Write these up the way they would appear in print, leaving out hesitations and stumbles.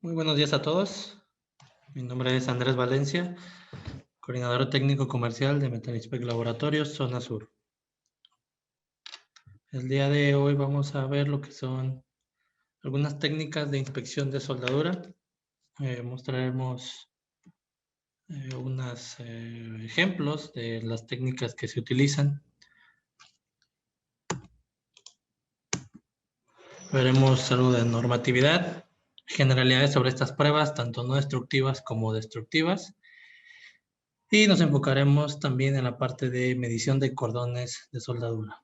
Muy buenos días a todos. Mi nombre es Andrés Valencia, coordinador técnico comercial de Metalinspec Laboratorios, Zona Sur. El día de hoy vamos a ver lo que son algunas técnicas de inspección de soldadura. Mostraremos unos ejemplos de las técnicas que se utilizan. Veremos algo de normatividad, generalidades sobre estas pruebas, tanto no destructivas como destructivas. Y nos enfocaremos también en la parte de medición de cordones de soldadura.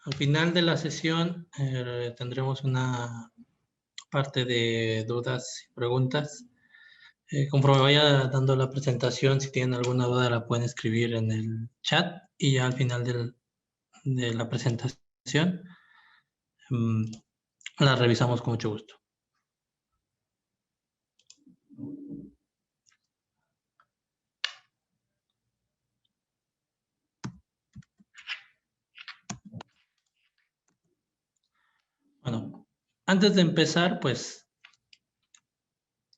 Al final de la sesión tendremos una parte de dudas y preguntas. Conforme vaya dando la presentación, si tienen alguna duda la pueden escribir en el chat y ya al final de la presentación la revisamos con mucho gusto. Bueno, antes de empezar, pues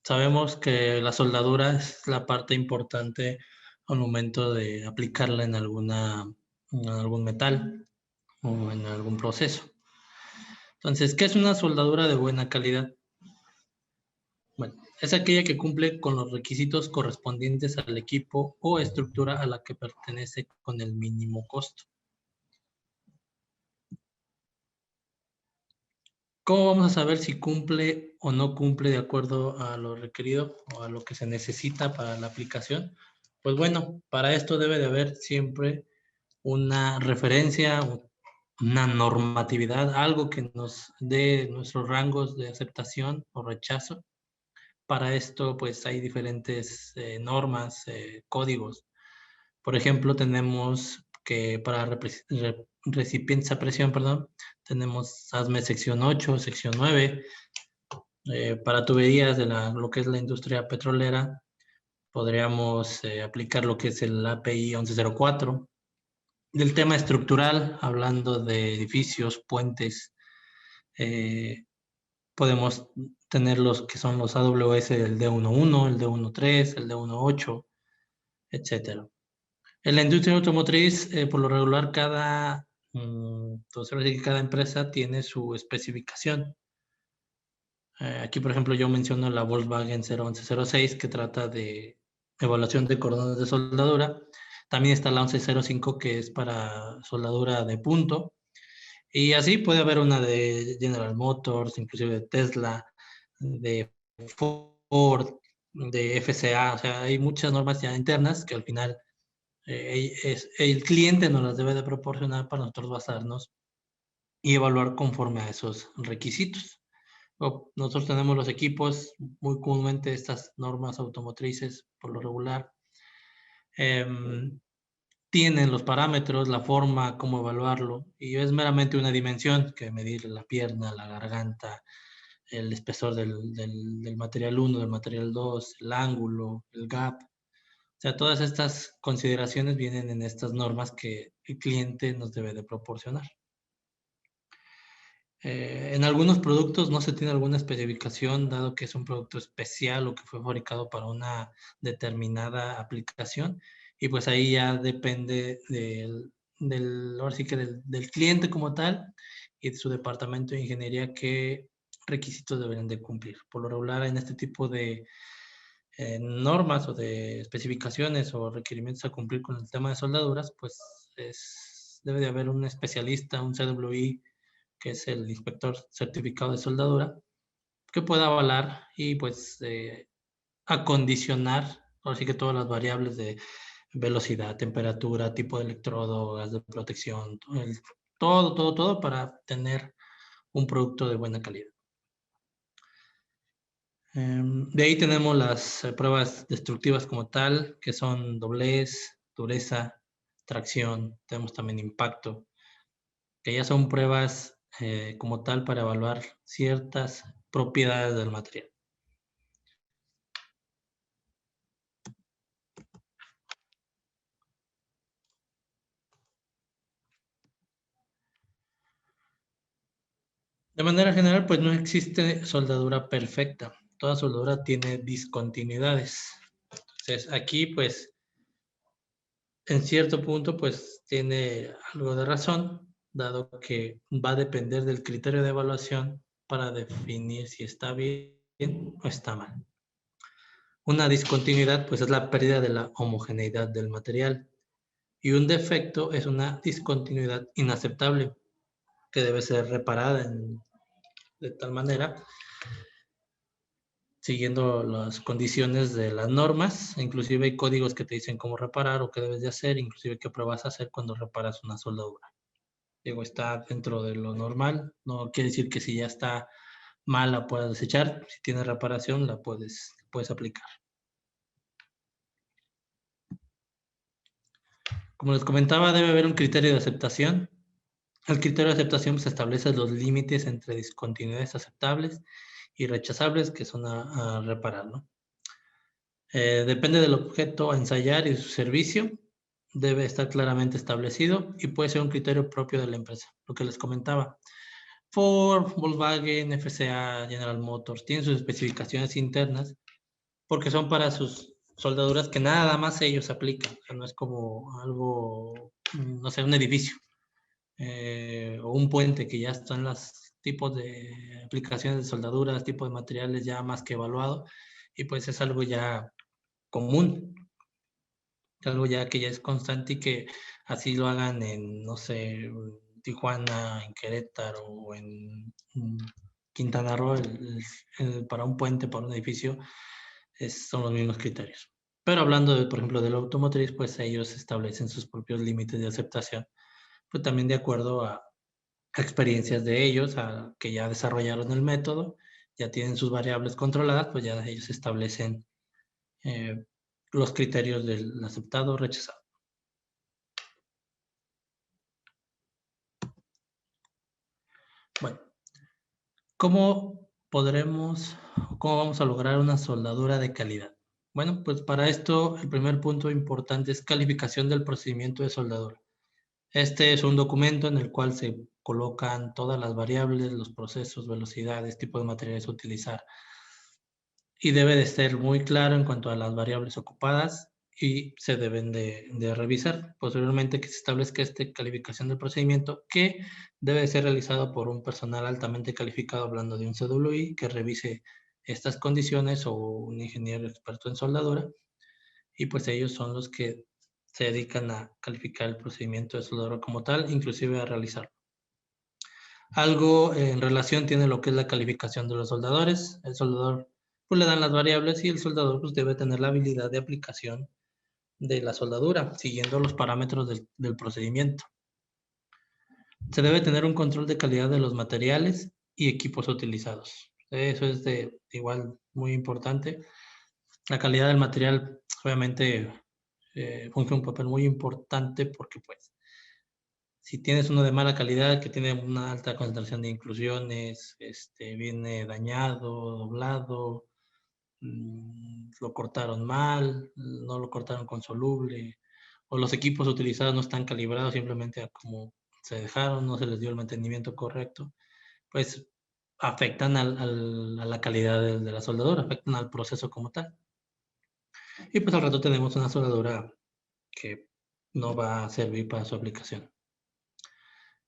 sabemos que la soldadura es la parte importante al momento de aplicarla en algún metal o en algún proceso. Entonces, ¿qué es una soldadura de buena calidad? Bueno, es aquella que cumple con los requisitos correspondientes al equipo o estructura a la que pertenece con el mínimo costo. ¿Cómo vamos a saber si cumple o no cumple de acuerdo a lo requerido o a lo que se necesita para la aplicación? Pues bueno, para esto debe de haber siempre una referencia, una normatividad, algo que nos dé nuestros rangos de aceptación o rechazo. Para esto, pues hay diferentes normas, códigos. Por ejemplo, tenemos que para recipientes a presión, perdón, tenemos ASME sección 8, sección 9. Para tuberías de lo que es la industria petrolera, podríamos aplicar lo que es el API 1104. Del tema estructural, hablando de edificios, puentes, podemos tener los que son los AWS del D11, el D13, el D18, etcétera. En la industria automotriz, por lo regular, cada empresa tiene su especificación. Aquí, por ejemplo, yo menciono la Volkswagen 01106, que trata de evaluación de cordones de soldadura. También está la 1105, que es para soldadura de punto. Y así puede haber una de General Motors, inclusive de Tesla, de Ford, de FCA. O sea, hay muchas normas ya internas que al final el cliente nos las debe de proporcionar para nosotros basarnos y evaluar conforme a esos requisitos. Nosotros tenemos los equipos, muy comúnmente estas normas automotrices, por lo regular, tienen los parámetros, la forma, cómo evaluarlo, y es meramente una dimensión que medir la pierna, la garganta, el espesor del material 1, del material 2, el ángulo, el gap. O sea, todas estas consideraciones vienen en estas normas que el cliente nos debe de proporcionar. En algunos productos no se tiene alguna especificación, dado que es un producto especial o que fue fabricado para una determinada aplicación, y pues ahí ya depende ahora sí que del cliente como tal y de su departamento de ingeniería qué requisitos deberían de cumplir. Por lo regular, en este tipo de normas o de especificaciones o requerimientos a cumplir con el tema de soldaduras, pues debe de haber un especialista, un CWI, que es el inspector certificado de soldadura, que pueda avalar y pues acondicionar, así que todas las variables de velocidad, temperatura, tipo de electrodo, gas de protección, todo para tener un producto de buena calidad. De ahí tenemos las pruebas destructivas como tal, que son doblez, dureza, tracción, tenemos también impacto, que ya son pruebas como tal para evaluar ciertas propiedades del material. De manera general, pues no existe soldadura perfecta. Toda soldadura tiene discontinuidades. Entonces, aquí, pues, en cierto punto, pues, tiene algo de razón, dado que va a depender del criterio de evaluación para definir si está bien o está mal. Una discontinuidad, pues, es la pérdida de la homogeneidad del material. Y un defecto es una discontinuidad inaceptable que debe ser reparada de tal manera, siguiendo las condiciones de las normas. Inclusive hay códigos que te dicen cómo reparar o qué debes de hacer, inclusive qué pruebas hacer cuando reparas una soldadura. Digo, está dentro de lo normal. No quiere decir que si ya está mal la puedas desechar. Si tiene reparación, la puedes aplicar. Como les comentaba, debe haber un criterio de aceptación. El criterio de aceptación se establece los límites entre discontinuidades aceptables y rechazables que son a reparar, ¿no? Depende del objeto a ensayar y su servicio. Debe estar claramente establecido y puede ser un criterio propio de la empresa. Lo que les comentaba. Ford, Volkswagen, FCA, General Motors tienen sus especificaciones internas porque son para sus soldaduras que nada más ellos aplican. O sea, no es como algo, no sé, un edificio o un puente que ya están los tipos de aplicaciones de soldaduras, tipo de materiales ya más que evaluado y pues es algo ya común, algo ya que ya es constante y que así lo hagan en, no sé, Tijuana, en Querétaro o en Quintana Roo, para un puente, para un edificio, son los mismos criterios. Pero hablando, por ejemplo, del automotriz, pues ellos establecen sus propios límites de aceptación, pues también de acuerdo a experiencias de ellos, a que ya desarrollaron el método, ya tienen sus variables controladas, pues ya ellos establecen eh, los criterios del aceptado o rechazado. Bueno, ¿cómo vamos a lograr una soldadura de calidad? Bueno, pues para esto el primer punto importante es calificación del procedimiento de soldadura. Este es un documento en el cual se colocan todas las variables, los procesos, velocidades, tipo de materiales a utilizar, y debe de ser muy claro en cuanto a las variables ocupadas y se deben de revisar. Posteriormente que se establezca esta calificación del procedimiento que debe de ser realizado por un personal altamente calificado, hablando de un CWI, que revise estas condiciones o un ingeniero experto en soldadura y pues ellos son los que se dedican a calificar el procedimiento de soldadura como tal, inclusive a realizarlo. Algo en relación tiene lo que es la calificación de los soldadores. El soldador pues le dan las variables y el soldador pues debe tener la habilidad de aplicación de la soldadura, siguiendo los parámetros del procedimiento. Se debe tener un control de calidad de los materiales y equipos utilizados. Eso es de igual muy importante. La calidad del material obviamente funge un papel muy importante porque pues si tienes uno de mala calidad, que tiene una alta concentración de inclusiones, viene dañado, doblado, lo cortaron mal, no lo cortaron con soluble, o los equipos utilizados no están calibrados simplemente a como se dejaron, no se les dio el mantenimiento correcto, pues afectan a la calidad de la soldadura, afectan al proceso como tal. Y pues al rato tenemos una soldadura que no va a servir para su aplicación.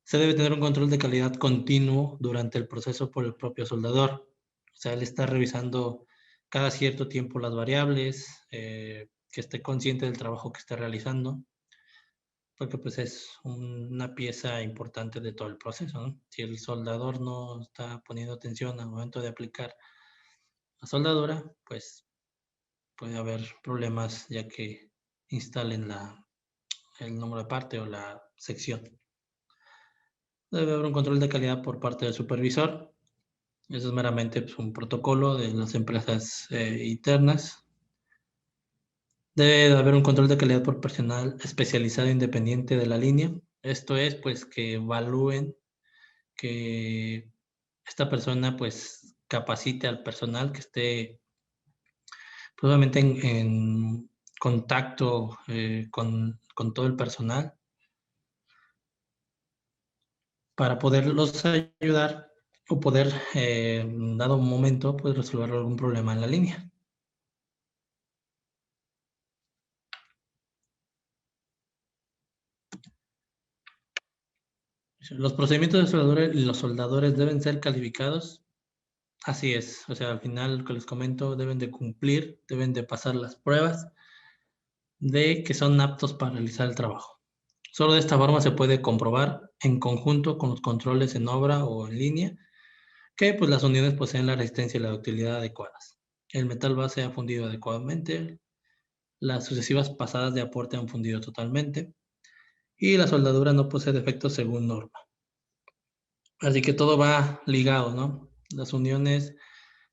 Se debe tener un control de calidad continuo durante el proceso por el propio soldador. O sea, él está revisando cada cierto tiempo las variables, que esté consciente del trabajo que está realizando, porque pues es una pieza importante de todo el proceso, ¿no? Si el soldador no está poniendo atención al momento de aplicar la soldadura, pues puede haber problemas ya que instalen el número de parte o la sección. Debe haber un control de calidad por parte del supervisor. Eso es meramente pues, un protocolo de las empresas internas. Debe de haber un control de calidad por personal especializado independiente de la línea. Esto es, pues, que evalúen que esta persona, pues, capacite al personal que esté, probablemente en contacto con todo el personal para poderlos ayudar o poder, dado un momento, pues resolver algún problema en la línea. Los procedimientos de soldadura y los soldadores deben ser calificados. Así es, o sea, al final, lo que les comento, deben de cumplir, deben de pasar las pruebas de que son aptos para realizar el trabajo. Solo de esta forma se puede comprobar en conjunto con los controles en obra o en línea que pues, las uniones poseen la resistencia y la ductilidad adecuadas. El metal base ha fundido adecuadamente, las sucesivas pasadas de aporte han fundido totalmente y la soldadura no posee defectos según norma. Así que todo va ligado, ¿no? Las uniones,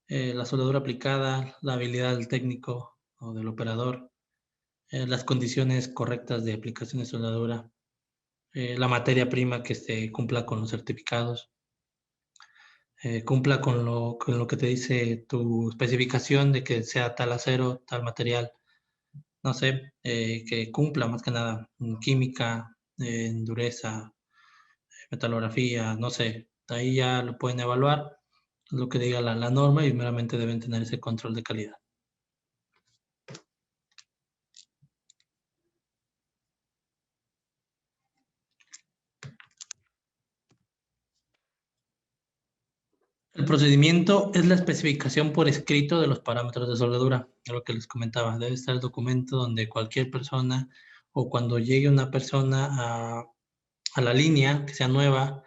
la soldadura aplicada, la habilidad del técnico o del operador, las condiciones correctas de aplicación de soldadura, la materia prima que se cumpla con los certificados, cumpla con lo que te dice tu especificación de que sea tal acero, tal material, no sé, que cumpla más que nada en química, en dureza, metalografía, no sé, ahí ya lo pueden evaluar, lo que diga la norma y meramente deben tener ese control de calidad. El procedimiento es la especificación por escrito de los parámetros de soldadura, es lo que les comentaba. Debe estar el documento donde cualquier persona o cuando llegue una persona a la línea que sea nueva,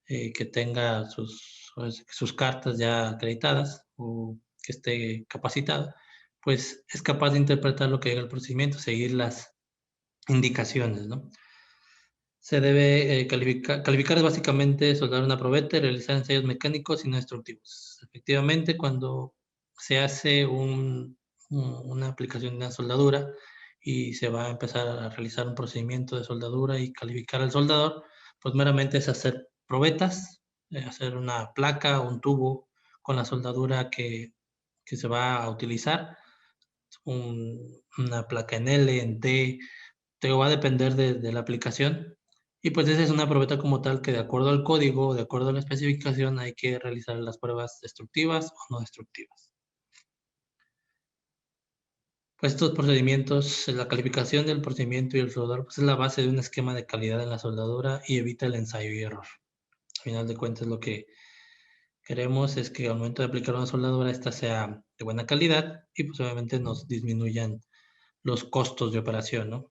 que tenga sus cartas ya acreditadas o que esté capacitado, pues es capaz de interpretar lo que diga el procedimiento, seguir las indicaciones, ¿no? Se debe calificar es básicamente soldar una probeta y realizar ensayos mecánicos y no instructivos. Efectivamente, cuando se hace una aplicación de una soldadura y se va a empezar a realizar un procedimiento de soldadura y calificar al soldador, pues meramente es hacer probetas, hacer una placa o un tubo con la soldadura que se va a utilizar, una placa en L, en T, te va a depender de la aplicación. Y pues esa es una probeta como tal que de acuerdo al código, de acuerdo a la especificación, hay que realizar las pruebas destructivas o no destructivas. Pues estos procedimientos, la calificación del procedimiento y el soldador, pues es la base de un esquema de calidad en la soldadura y evita el ensayo y error. Al final de cuentas, lo que queremos es que al momento de aplicar una soldadura, esta sea de buena calidad y pues obviamente nos disminuyan los costos de operación, ¿no?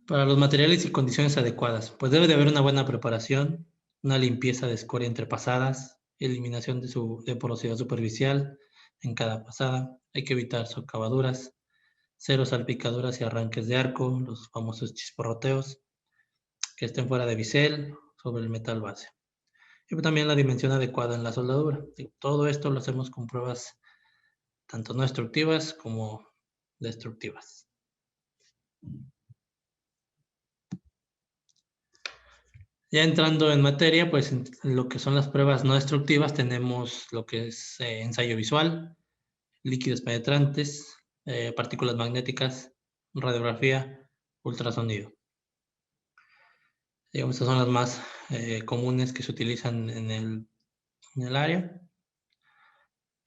Para los materiales y condiciones adecuadas, pues debe de haber una buena preparación, una limpieza de escoria entre pasadas, eliminación de porosidad superficial en cada pasada, hay que evitar socavaduras, cero salpicaduras y arranques de arco, los famosos chisporroteos, que estén fuera de bisel sobre el metal base. Y también la dimensión adecuada en la soldadura. Todo esto lo hacemos con pruebas tanto no destructivas como destructivas. Ya entrando en materia, pues en lo que son las pruebas no destructivas, tenemos lo que es ensayo visual, líquidos penetrantes, partículas magnéticas, radiografía, ultrasonido. Digamos, estas son las más comunes que se utilizan en el área.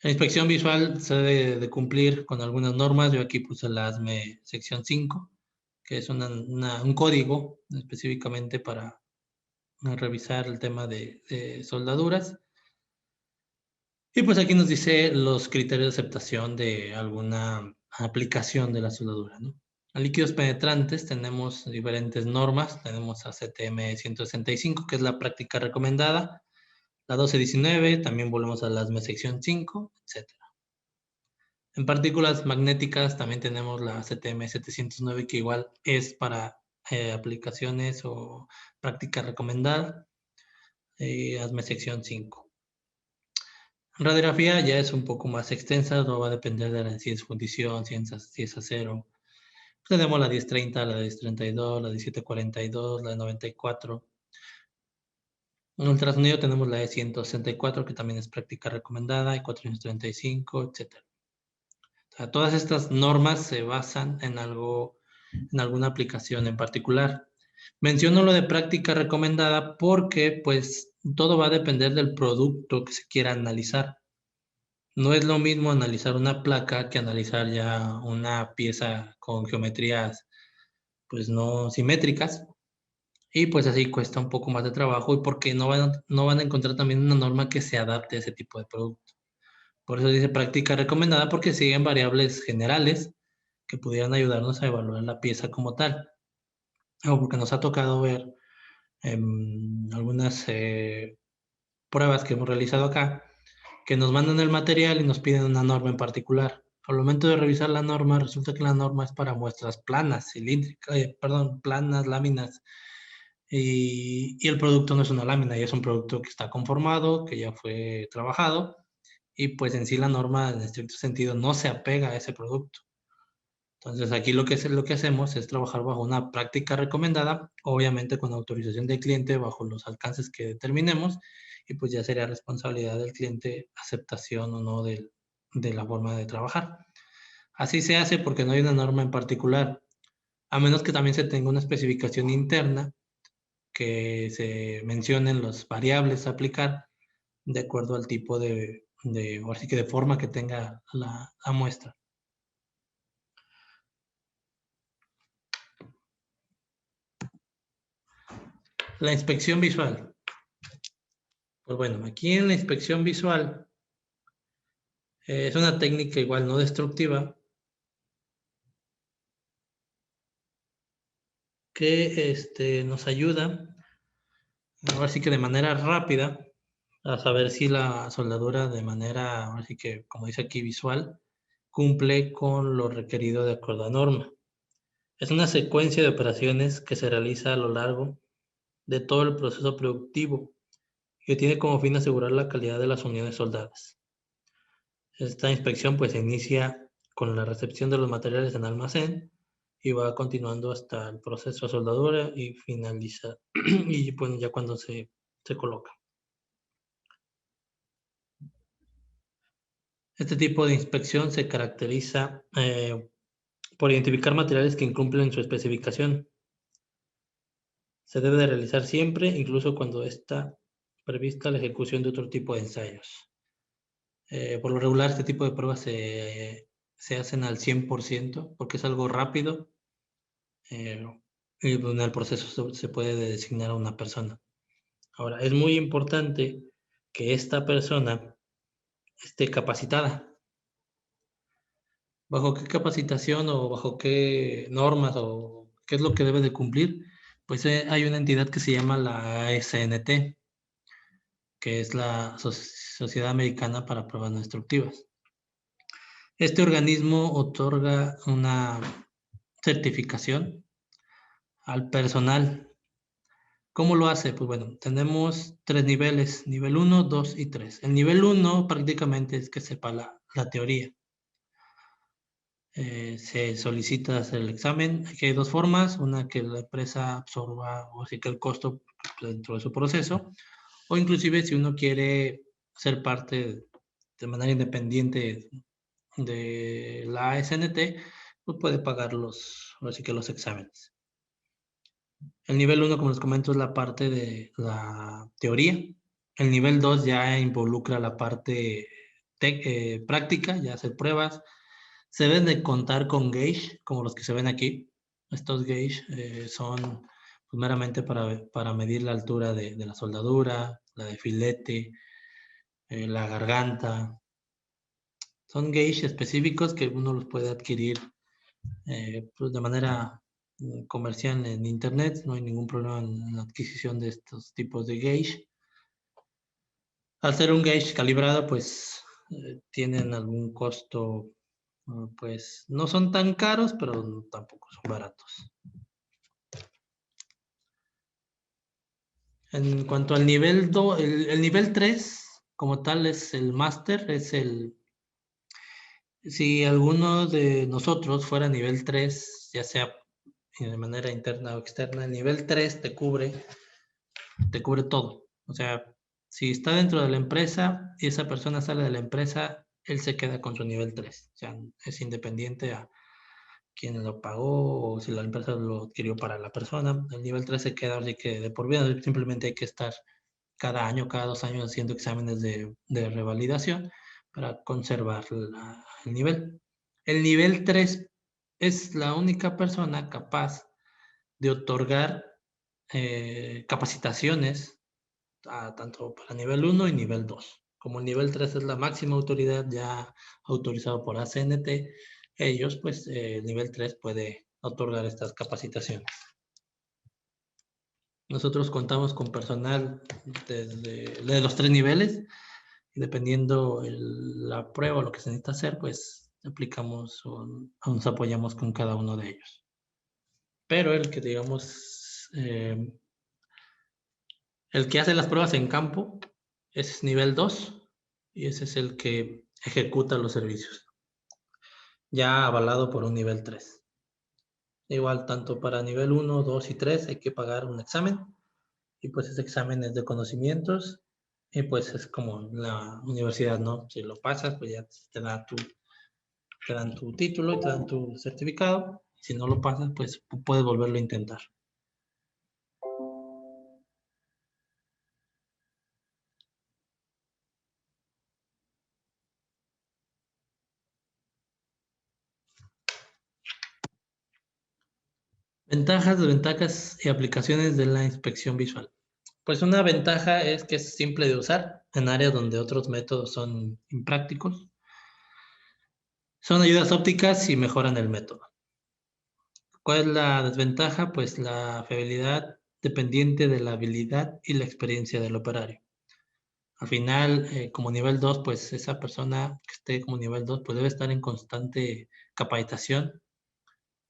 La inspección visual se debe de cumplir con algunas normas. Yo aquí puse la ASME sección 5, que es un código específicamente para revisar el tema de soldaduras. Y pues aquí nos dice los criterios de aceptación de alguna aplicación de la soldadura, ¿no? A líquidos penetrantes tenemos diferentes normas, tenemos a CTM 165, que es la práctica recomendada, la 1219, también volvemos a la ASME sección 5, etc. En partículas magnéticas también tenemos la CTM 709, que igual es para aplicaciones o práctica recomendada, ASME sección 5. Radiografía ya es un poco más extensa, no va a depender de si es fundición, si es acero. Tenemos la 1030, la 1032, la 1742, la 94. En ultrasonido tenemos la E164, que también es práctica recomendada, E435, etc. O sea, todas estas normas se basan en algo en alguna aplicación en particular. Menciono lo de práctica recomendada porque pues todo va a depender del producto que se quiera analizar. No es lo mismo analizar una placa que analizar ya una pieza con geometrías pues no simétricas, y pues así cuesta un poco más de trabajo y porque no van a encontrar también una norma que se adapte a ese tipo de producto. Por eso dice práctica recomendada, porque siguen variables generales que pudieran ayudarnos a evaluar la pieza como tal. O porque nos ha tocado ver algunas pruebas que hemos realizado acá, que nos mandan el material y nos piden una norma en particular. Al momento de revisar la norma, resulta que la norma es para muestras planas, cilíndricas, planas, láminas, y el producto no es una lámina, ya es un producto que está conformado, que ya fue trabajado, y pues en sí la norma en estricto sentido no se apega a ese producto. Entonces aquí lo que hacemos es trabajar bajo una práctica recomendada, obviamente con autorización del cliente, bajo los alcances que determinemos, y pues ya sería responsabilidad del cliente aceptación o no de la forma de trabajar. Así se hace porque no hay una norma en particular, a menos que también se tenga una especificación interna que se mencionen las variables a aplicar de acuerdo al tipo o así que de forma que tenga la muestra. La inspección visual. Pues bueno, aquí en la inspección visual es una técnica igual no destructiva que nos ayuda, ahora sí que de manera rápida, a saber si la soldadura de manera, ahora sí que como dice aquí visual, cumple con lo requerido de acuerdo a norma. Es una secuencia de operaciones que se realiza a lo largo de todo el proceso productivo, que tiene como fin asegurar la calidad de las unidades soldadas. Esta inspección pues se inicia con la recepción de los materiales en almacén y va continuando hasta el proceso de soldadura y finaliza y pues ya cuando se coloca. Este tipo de inspección se caracteriza por identificar materiales que incumplen su especificación. Se debe de realizar siempre, incluso cuando está prevista la ejecución de otro tipo de ensayos. Por lo regular, este tipo de pruebas se hacen al 100% porque es algo rápido y en el proceso se puede designar a una persona. Ahora, es muy importante que esta persona esté capacitada. ¿Bajo qué capacitación o bajo qué normas o qué es lo que debe de cumplir? Pues hay una entidad que se llama la ASNT, que es la Sociedad Americana para Pruebas No Destructivas. Este organismo otorga una certificación al personal. ¿Cómo lo hace? Pues bueno, tenemos 3 niveles, nivel 1, 2 y 3. El nivel 1 prácticamente es que sepa la teoría. Se solicita hacer el examen. Aquí hay 2 formas, una que la empresa absorba o así que el costo dentro de su proceso, o inclusive si uno quiere ser parte de manera independiente de la ASNT, pues puede pagar así que los exámenes. El nivel 1, como les comento, es la parte de la teoría. El nivel 2 ya involucra la parte práctica, ya hacer pruebas. Se deben de contar con gauge, como los que se ven aquí. Estos gauge son pues, meramente para medir la altura de la soldadura, la de filete, la garganta. Son gauge específicos que uno los puede adquirir pues de manera comercial en internet. No hay ningún problema en la adquisición de estos tipos de gauge. Al ser un gauge calibrado, pues tienen algún costo, pues no son tan caros, pero tampoco son baratos. En cuanto al nivel 2, el nivel 3 como tal es el máster, si alguno de nosotros fuera nivel 3, ya sea de manera interna o externa, el nivel 3 te cubre todo. O sea, si está dentro de la empresa y esa persona sale de la empresa, él se queda con su nivel 3. O sea, es independiente quién lo pagó o si la empresa lo adquirió para la persona. El nivel 3 se queda así que de por vida, simplemente hay que estar cada año, cada 2 años haciendo exámenes de revalidación para conservar el nivel. El nivel 3 es la única persona capaz de otorgar capacitaciones tanto para nivel 1 y nivel 2. Como el nivel 3 es la máxima autoridad ya autorizado por ACNT, ellos, pues, el nivel 3 puede otorgar estas capacitaciones. Nosotros contamos con personal de los 3 niveles y dependiendo la prueba o lo que se necesita hacer, pues aplicamos o nos apoyamos con cada uno de ellos. Pero el que, digamos, el que hace las pruebas en campo es nivel 2 y ese es el que ejecuta los servicios, ya avalado por un nivel 3. Igual, tanto para nivel 1, 2 y 3 hay que pagar un examen y pues ese examen es de conocimientos y pues es como la universidad, ¿no? Si lo pasas, pues ya te dan tu título y te dan tu certificado. Si no lo pasas, pues puedes volverlo a intentar. Ventajas, desventajas y aplicaciones de la inspección visual. Pues una ventaja es que es simple de usar en áreas donde otros métodos son imprácticos. Son ayudas ópticas y mejoran el método. ¿Cuál es la desventaja? Pues la fiabilidad dependiente de la habilidad y la experiencia del operario. Al final, como nivel 2, pues esa persona que esté como nivel 2, pues debe estar en constante capacitación,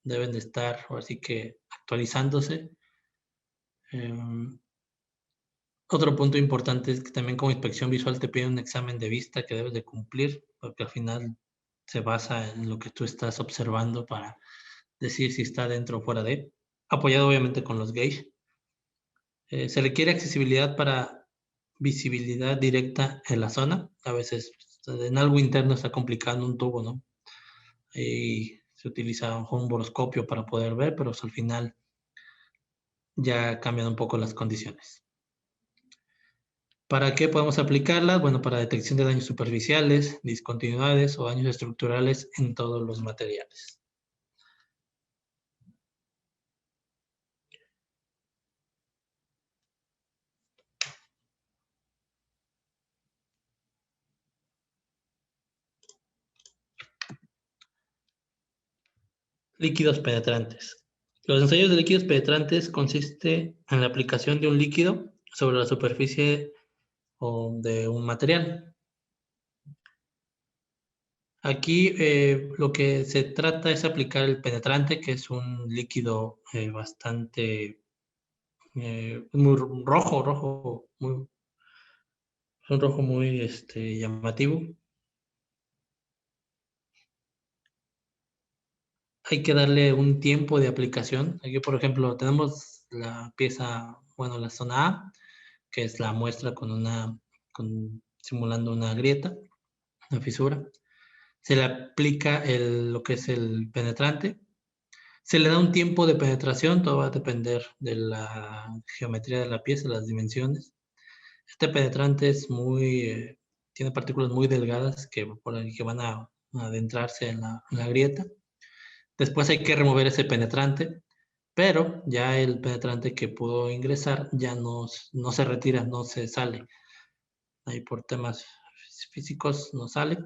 deben de estar, así que actualizándose. Otro punto importante es que también como inspección visual te piden un examen de vista que debes de cumplir, porque al final se basa en lo que tú estás observando para decir si está dentro o fuera de, apoyado obviamente con los gauge. Se requiere accesibilidad para visibilidad directa en la zona. A veces en algo interno está complicando un tubo, ¿no? Y se utiliza un boroscopio para poder ver, pero al final ya cambian un poco las condiciones. ¿Para qué podemos aplicarlas? Bueno, para detección de daños superficiales, discontinuidades o daños estructurales en todos los materiales. Líquidos penetrantes. Los ensayos de líquidos penetrantes consiste en la aplicación de un líquido sobre la superficie o de un material. Aquí lo que se trata es aplicar el penetrante, que es un líquido bastante muy rojo, un rojo muy llamativo. Hay que darle un tiempo de aplicación. Aquí, por ejemplo, tenemos la pieza, bueno, la zona A, que es la muestra simulando una grieta, una fisura. Se le aplica lo que es el penetrante. Se le da un tiempo de penetración, todo va a depender de la geometría de la pieza, las dimensiones. Este penetrante tiene partículas muy delgadas que van a adentrarse en la grieta. Después hay que remover ese penetrante, pero ya el penetrante que pudo ingresar ya no se retira, no se sale. Ahí por temas físicos no sale.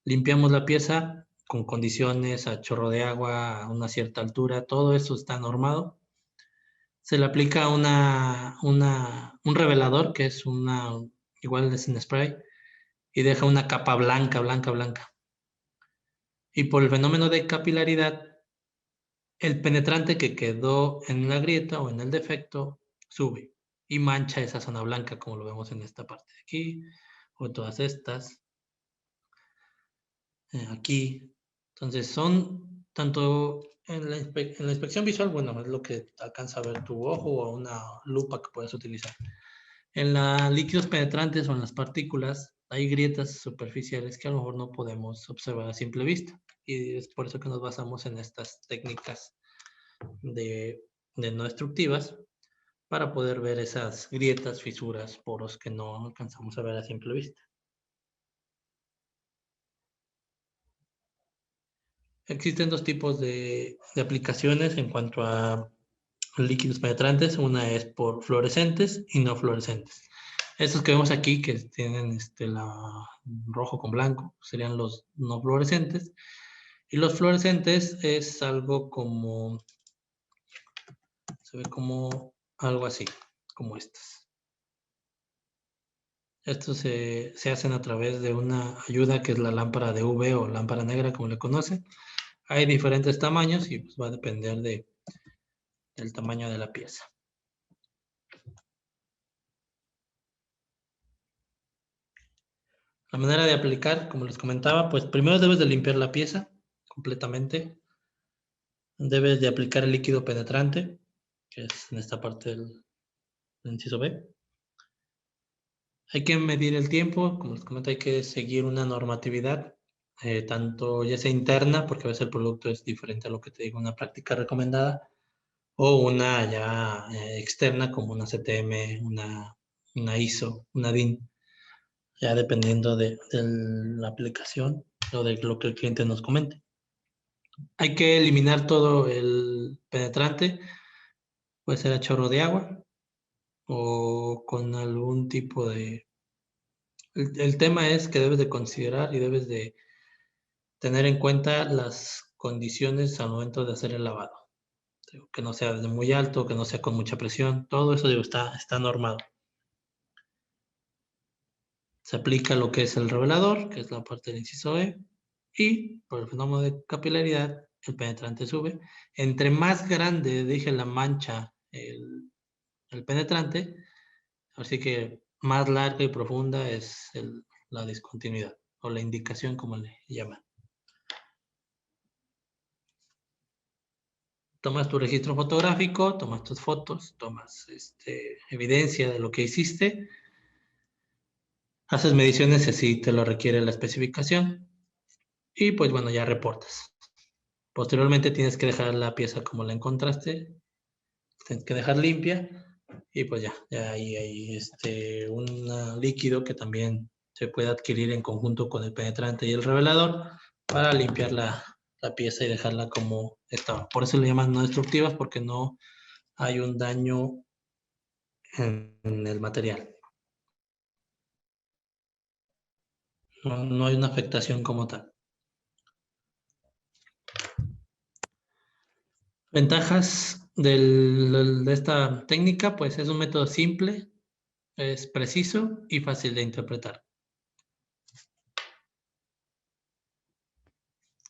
Limpiamos la pieza con condiciones a chorro de agua, a una cierta altura, todo eso está normado. Se le aplica un revelador que es igual es en spray y deja una capa blanca. Y por el fenómeno de capilaridad, el penetrante que quedó en la grieta o en el defecto sube y mancha esa zona blanca como lo vemos en esta parte de aquí o todas estas aquí. Entonces son tanto en la inspección visual, bueno, es lo que alcanza a ver tu ojo o una lupa que puedes utilizar. En los líquidos penetrantes o en las partículas, hay grietas superficiales que a lo mejor no podemos observar a simple vista. Y es por eso que nos basamos en estas técnicas de no destructivas para poder ver esas grietas, fisuras, poros que no alcanzamos a ver a simple vista. Existen dos tipos de aplicaciones en cuanto a líquidos penetrantes. Una es por fluorescentes y no fluorescentes. Estos que vemos aquí, que tienen rojo con blanco, serían los no fluorescentes. Y los fluorescentes es algo como, se ve como algo así, como estas. Estos se hacen a través de una ayuda que es la lámpara de UV o lámpara negra, como le conocen. Hay diferentes tamaños y pues va a depender del tamaño de la pieza. La manera de aplicar, como les comentaba, pues primero debes de limpiar la pieza completamente. Debes de aplicar el líquido penetrante, que es en esta parte del inciso B. Hay que medir el tiempo, como les comento, hay que seguir una normatividad, tanto ya sea interna, porque a veces el producto es diferente a lo que te digo, una práctica recomendada, o una ya externa, como una CTM, una ISO, una DIN, ya dependiendo de la aplicación o de lo que el cliente nos comente. Hay que eliminar todo el penetrante, puede ser a chorro de agua o con algún tipo de... El tema es que debes de considerar y debes de tener en cuenta las condiciones al momento de hacer el lavado. Que no sea de muy alto, que no sea con mucha presión, todo eso está normado. Se aplica lo que es el revelador, que es la parte del inciso E, y por el fenómeno de capilaridad, el penetrante sube. Entre más grande deje la mancha el penetrante, así que más larga y profunda es la discontinuidad o la indicación, como le llaman. Tomas tu registro fotográfico, tomas tus fotos, tomas evidencia de lo que hiciste, haces mediciones si así te lo requiere la especificación y pues bueno, ya reportas. Posteriormente tienes que dejar la pieza como la encontraste, tienes que dejar limpia y pues ya ahí hay un líquido que también se puede adquirir en conjunto con el penetrante y el revelador para limpiar la pieza y dejarla como estaba. Por eso le llaman no destructivas, porque no hay un daño en el material. No hay una afectación como tal. Ventajas de esta técnica, pues es un método simple, es preciso y fácil de interpretar.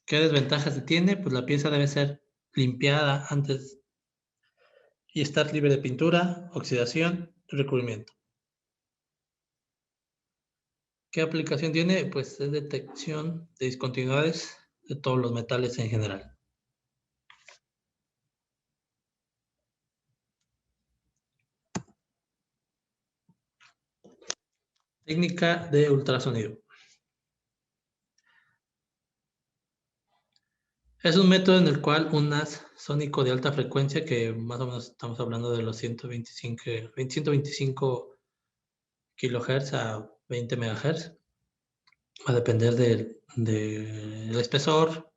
¿Qué desventajas tiene? Pues la pieza debe ser limpiada antes y estar libre de pintura, oxidación y recubrimiento. ¿Qué aplicación tiene? Pues es detección de discontinuidades de todos los metales en general. Técnica de ultrasonido. Es un método en el cual un haz sónico de alta frecuencia, que más o menos estamos hablando de los 125 kHz a 20 MHz, va a depender del espesor,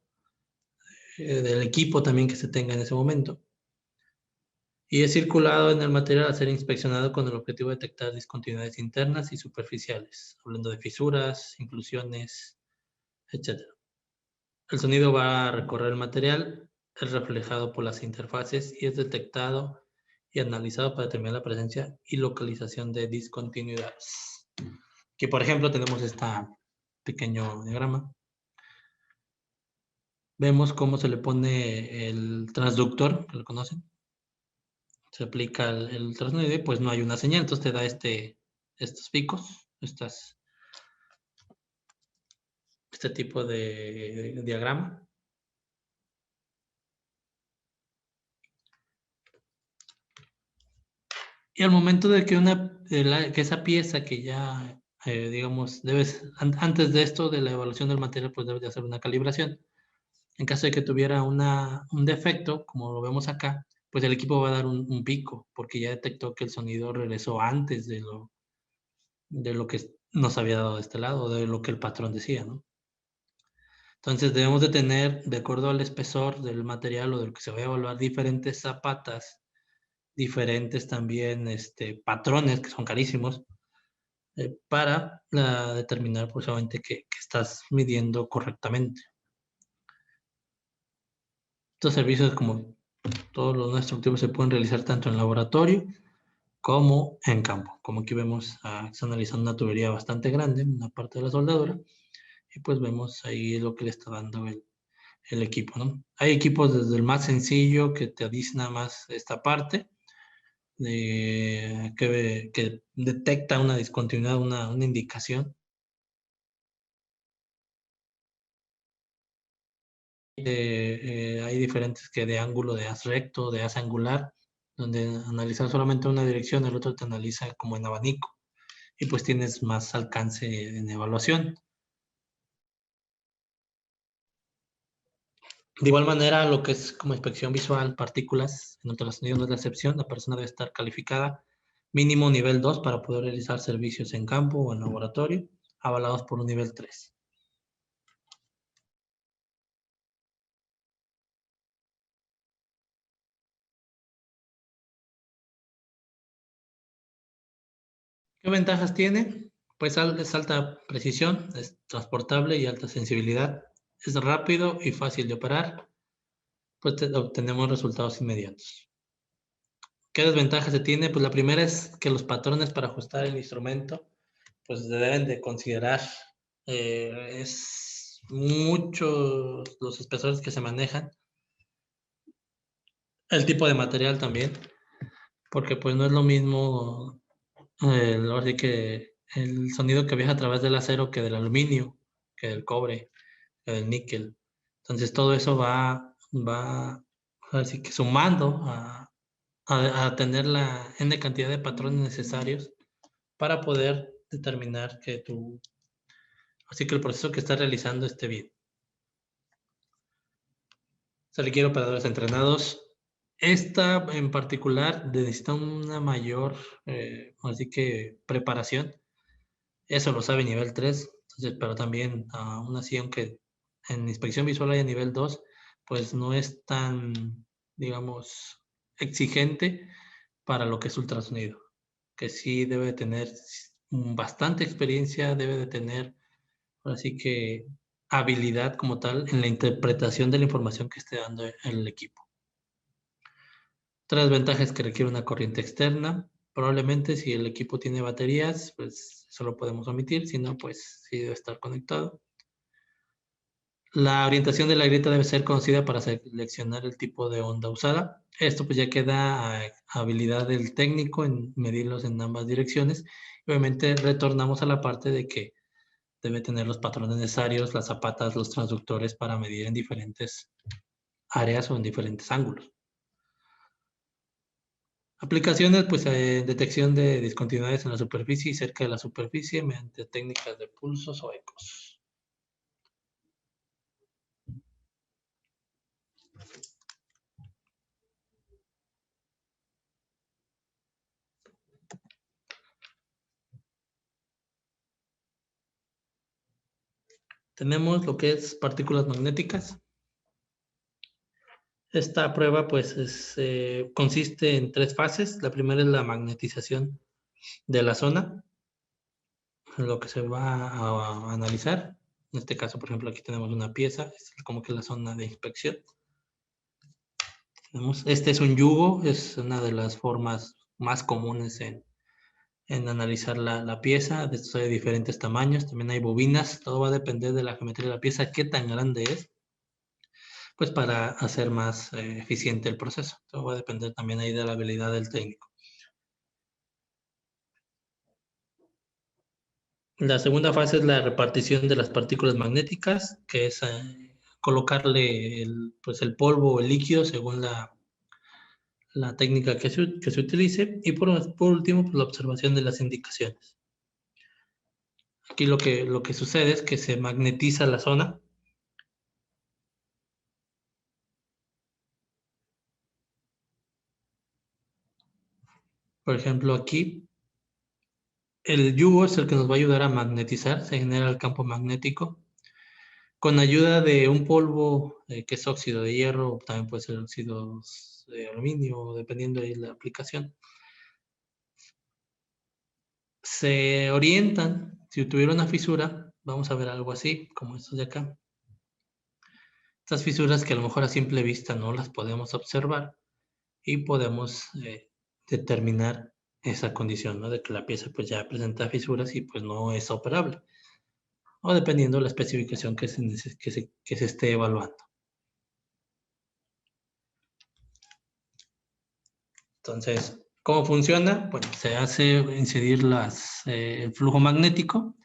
del equipo también que se tenga en ese momento. Y es circulado en el material a ser inspeccionado con el objetivo de detectar discontinuidades internas y superficiales, hablando de fisuras, inclusiones, etc. El sonido va a recorrer el material, es reflejado por las interfaces y es detectado y analizado para determinar la presencia y localización de discontinuidades. Aquí, por ejemplo, tenemos este pequeño diagrama. Vemos cómo se le pone el transductor, que lo conocen. Se aplica el transductor y pues no hay una señal, entonces te da estos picos, este tipo de diagrama. Y al momento de que esa pieza que ya digamos, antes de esto, de la evaluación del material, pues debes de hacer una calibración. En caso de que tuviera un defecto, como lo vemos acá, pues el equipo va a dar un pico, porque ya detectó que el sonido regresó antes de lo que nos había dado de este lado, de lo que el patrón decía, ¿no? Entonces debemos de tener, de acuerdo al espesor del material o de lo que se va a evaluar, diferentes zapatas, diferentes también patrones, que son carísimos, para determinar precisamente que estás midiendo correctamente. Estos servicios, como todos los no destructivos, se pueden realizar tanto en laboratorio como en campo. Como aquí vemos, está analizando una tubería bastante grande, una parte de la soldadura, y pues vemos ahí lo que le está dando el equipo, ¿no? Hay equipos desde el más sencillo que te dice nada más esta parte, que detecta una discontinuidad, una indicación. Hay diferentes que de ángulo de haz recto, de haz angular, donde analizar solamente una dirección, el otro te analiza como en abanico, y pues tienes más alcance en evaluación. De igual manera, lo que es como inspección visual, partículas, en ultrasonido no es la excepción, la persona debe estar calificada mínimo nivel 2 para poder realizar servicios en campo o en laboratorio, avalados por un nivel 3. ¿Qué ventajas tiene? Pues es alta precisión, es transportable y alta sensibilidad, es rápido y fácil de operar, pues obtenemos resultados inmediatos. ¿Qué desventajas se tiene? Pues la primera es que los patrones para ajustar el instrumento pues se deben de considerar. Es muchos los espesores que se manejan, el tipo de material también, porque pues no es lo mismo ahora sí que el sonido que viaja a través del acero que del aluminio, que del cobre, que del níquel. Entonces todo eso va así que sumando a tener la n cantidad de patrones necesarios para poder determinar que así que el proceso que está realizando esté bien. Se requiere operadores entrenados. Esta en particular necesita una mayor, así que preparación. Eso lo sabe nivel 3, entonces, pero también aún así, aunque en inspección visual haya nivel 2, pues no es tan, digamos, exigente para lo que es ultrasonido, que sí debe de tener bastante experiencia, debe de tener, así que habilidad como tal en la interpretación de la información que esté dando el equipo. Otras ventajas que requiere una corriente externa. Probablemente si el equipo tiene baterías, pues eso lo podemos omitir, si no, pues sí debe estar conectado. La orientación de la grieta debe ser conocida para seleccionar el tipo de onda usada. Esto pues ya queda a habilidad del técnico en medirlos en ambas direcciones. Obviamente retornamos a la parte de que debe tener los patrones necesarios, las zapatas, los transductores para medir en diferentes áreas o en diferentes ángulos. Aplicaciones, pues detección de discontinuidades en la superficie y cerca de la superficie mediante técnicas de pulsos o ecos. Tenemos lo que es partículas magnéticas. Esta prueba pues consiste en 3 fases. La primera es la magnetización de la zona, lo que se va a analizar. En este caso, por ejemplo, aquí tenemos una pieza, es como que la zona de inspección. Este es un yugo, es una de las formas más comunes en analizar la pieza. De estos hay de diferentes tamaños, también hay bobinas, todo va a depender de la geometría de la pieza, qué tan grande es, pues para hacer más eficiente el proceso. Todo va a depender también ahí de la habilidad del técnico. La segunda fase es la repartición de las partículas magnéticas, que es colocarle pues el polvo o el líquido según la técnica que se utilice. Y por último, pues la observación de las indicaciones. Aquí lo que sucede es que se magnetiza la zona. Por ejemplo, aquí el yugo es el que nos va a ayudar a magnetizar, se genera el campo magnético. Con ayuda de un polvo que es óxido de hierro, también puede ser óxido de aluminio, dependiendo de la aplicación. Se orientan, si tuviera una fisura, vamos a ver algo así, como estos de acá. Estas fisuras que a lo mejor a simple vista no las podemos observar y podemos determinar esa condición, ¿no? De que la pieza pues ya presenta fisuras y pues no es operable. O dependiendo de la especificación que se esté evaluando. Entonces, ¿cómo funciona? Bueno, se hace incidir el flujo magnético.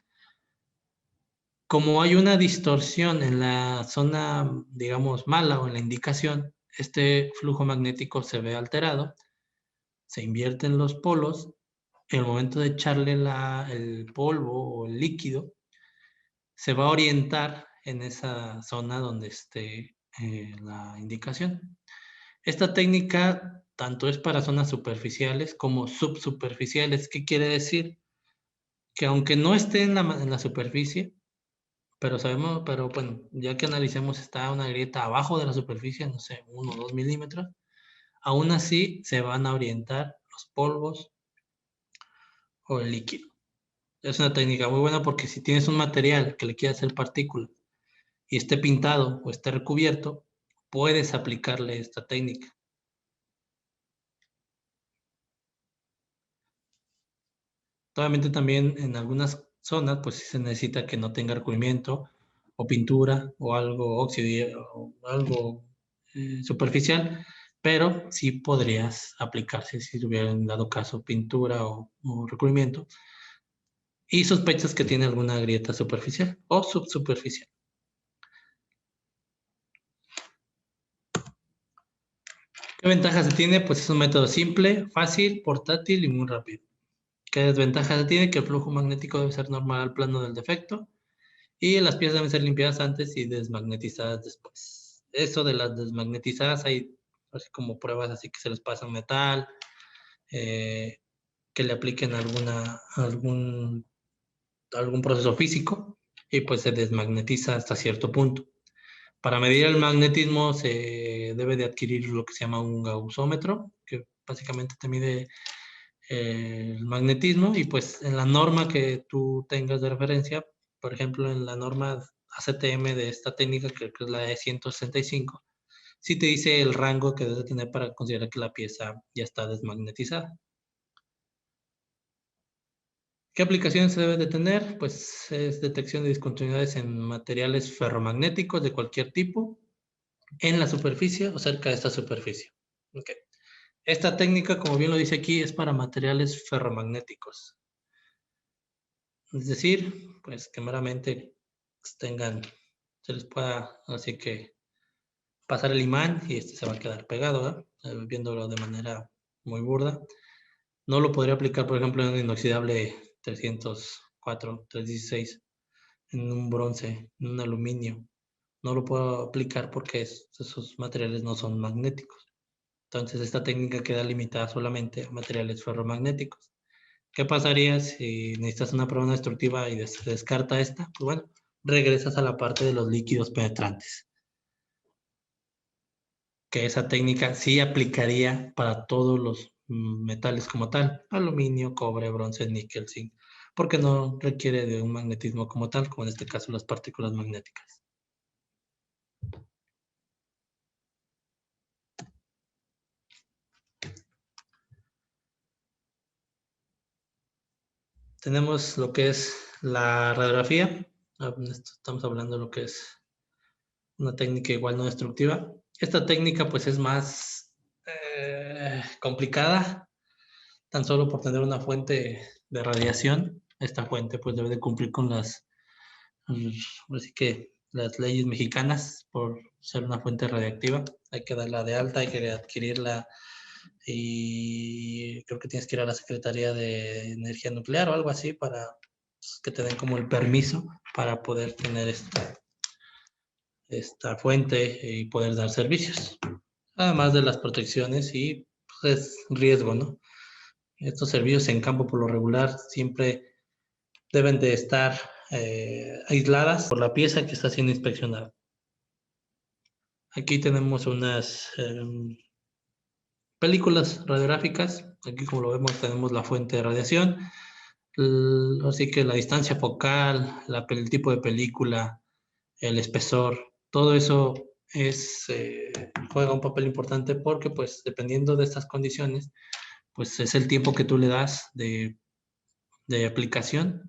Como hay una distorsión en la zona, digamos, mala o en la indicación, este flujo magnético se ve alterado, se invierten los polos. En el momento de echarle el polvo o el líquido, se va a orientar en esa zona donde esté la indicación. Esta técnica tanto es para zonas superficiales como subsuperficiales. ¿Qué quiere decir? Que aunque no esté en la superficie, pero sabemos, pero bueno, ya que analicemos, está una grieta abajo de la superficie, no sé, 1 o 2 milímetros, aún así se van a orientar los polvos o el líquido. Es una técnica muy buena porque si tienes un material que le quieras hacer partículas y esté pintado o esté recubierto, puedes aplicarle esta técnica. Obviamente también en algunas zonas, pues sí se necesita que no tenga recubrimiento o pintura o algo óxido o algo superficial, pero sí podrías aplicarse si tuviera en dado caso pintura o recubrimiento y sospechas que tiene alguna grieta superficial o subsuperficial. ¿Qué ventajas se tiene? Pues es un método simple, fácil, portátil y muy rápido. ¿Qué desventajas se tiene? Que el flujo magnético debe ser normal al plano del defecto y las piezas deben ser limpiadas antes y desmagnetizadas después. Eso de las desmagnetizadas hay así como pruebas así que se les pasa un metal, eh, que le apliquen algún proceso físico y pues se desmagnetiza hasta cierto punto. Para medir el magnetismo se debe de adquirir lo que se llama un gaussómetro, que básicamente te mide el magnetismo y pues en la norma que tú tengas de referencia, por ejemplo en la norma ACTM de esta técnica, que es la de 165, sí te dice el rango que debes tener para considerar que la pieza ya está desmagnetizada. ¿Qué aplicaciones se debe de tener? Pues es detección de discontinuidades en materiales ferromagnéticos de cualquier tipo, en la superficie o cerca de esta superficie. Okay. Esta técnica, como bien lo dice aquí, es para materiales ferromagnéticos. Es decir, pues que meramente se les pueda así que pasar el imán y este se va a quedar pegado, viéndolo de manera muy burda. No lo podría aplicar, por ejemplo, en un inoxidable 304, 316, en un bronce, en un aluminio. No lo puedo aplicar porque esos materiales no son magnéticos. Entonces, esta técnica queda limitada solamente a materiales ferromagnéticos. ¿Qué pasaría si necesitas una prueba destructiva y se descarta esta? Pues bueno, regresas a la parte de los líquidos penetrantes, que esa técnica sí aplicaría para todos los metales como tal, aluminio, cobre, bronce, níquel, zinc, porque no requiere de un magnetismo como tal, como en este caso las partículas magnéticas. Tenemos lo que es la radiografía. Estamos hablando de lo que es una técnica igual no destructiva. Esta técnica pues es más complicada, tan solo por tener una fuente de radiación. Esta fuente pues debe de cumplir con así que las leyes mexicanas por ser una fuente radiactiva. Hay que darla de alta, hay que adquirirla y creo que tienes que ir a la Secretaría de Energía Nuclear o algo así para que te den como el permiso para poder tener esta fuente y poder dar servicios. Además de las protecciones y pues, riesgo, ¿no? Estos servicios en campo por lo regular siempre deben de estar aisladas por la pieza que está siendo inspeccionada. Aquí tenemos unas películas radiográficas. Aquí, como lo vemos, tenemos la fuente de radiación. Así que la distancia focal, el tipo de película, el espesor, todo eso juega un papel importante porque, pues, dependiendo de estas condiciones, pues es el tiempo que tú le das de aplicación.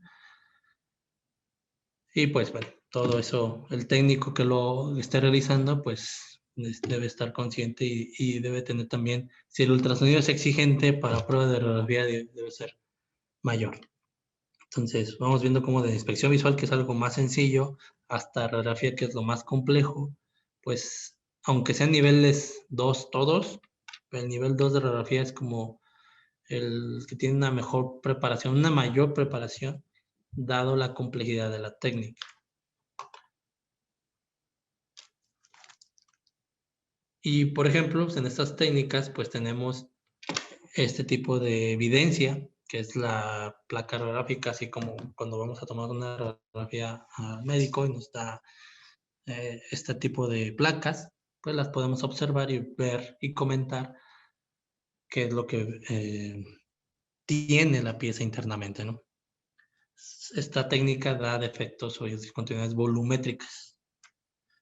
Y pues, bueno, todo eso, el técnico que lo esté realizando, pues debe estar consciente y debe tener también, si el ultrasonido es exigente para prueba de radiografía, debe ser mayor. Entonces, vamos viendo cómo de inspección visual, que es algo más sencillo, hasta radiografía, que es lo más complejo, pues, aunque sean niveles 2 todos, el nivel 2 de radiografía es como el que tiene una mejor preparación, una mayor preparación, dado la complejidad de la técnica. Y, por ejemplo, en estas técnicas, pues tenemos este tipo de evidencia, que es la placa radiográfica, así como cuando vamos a tomar una radiografía al médico y nos da este tipo de placas, pues las podemos observar y ver y comentar qué es lo que tiene la pieza internamente, ¿no? Esta técnica da defectos o discontinuidades volumétricas.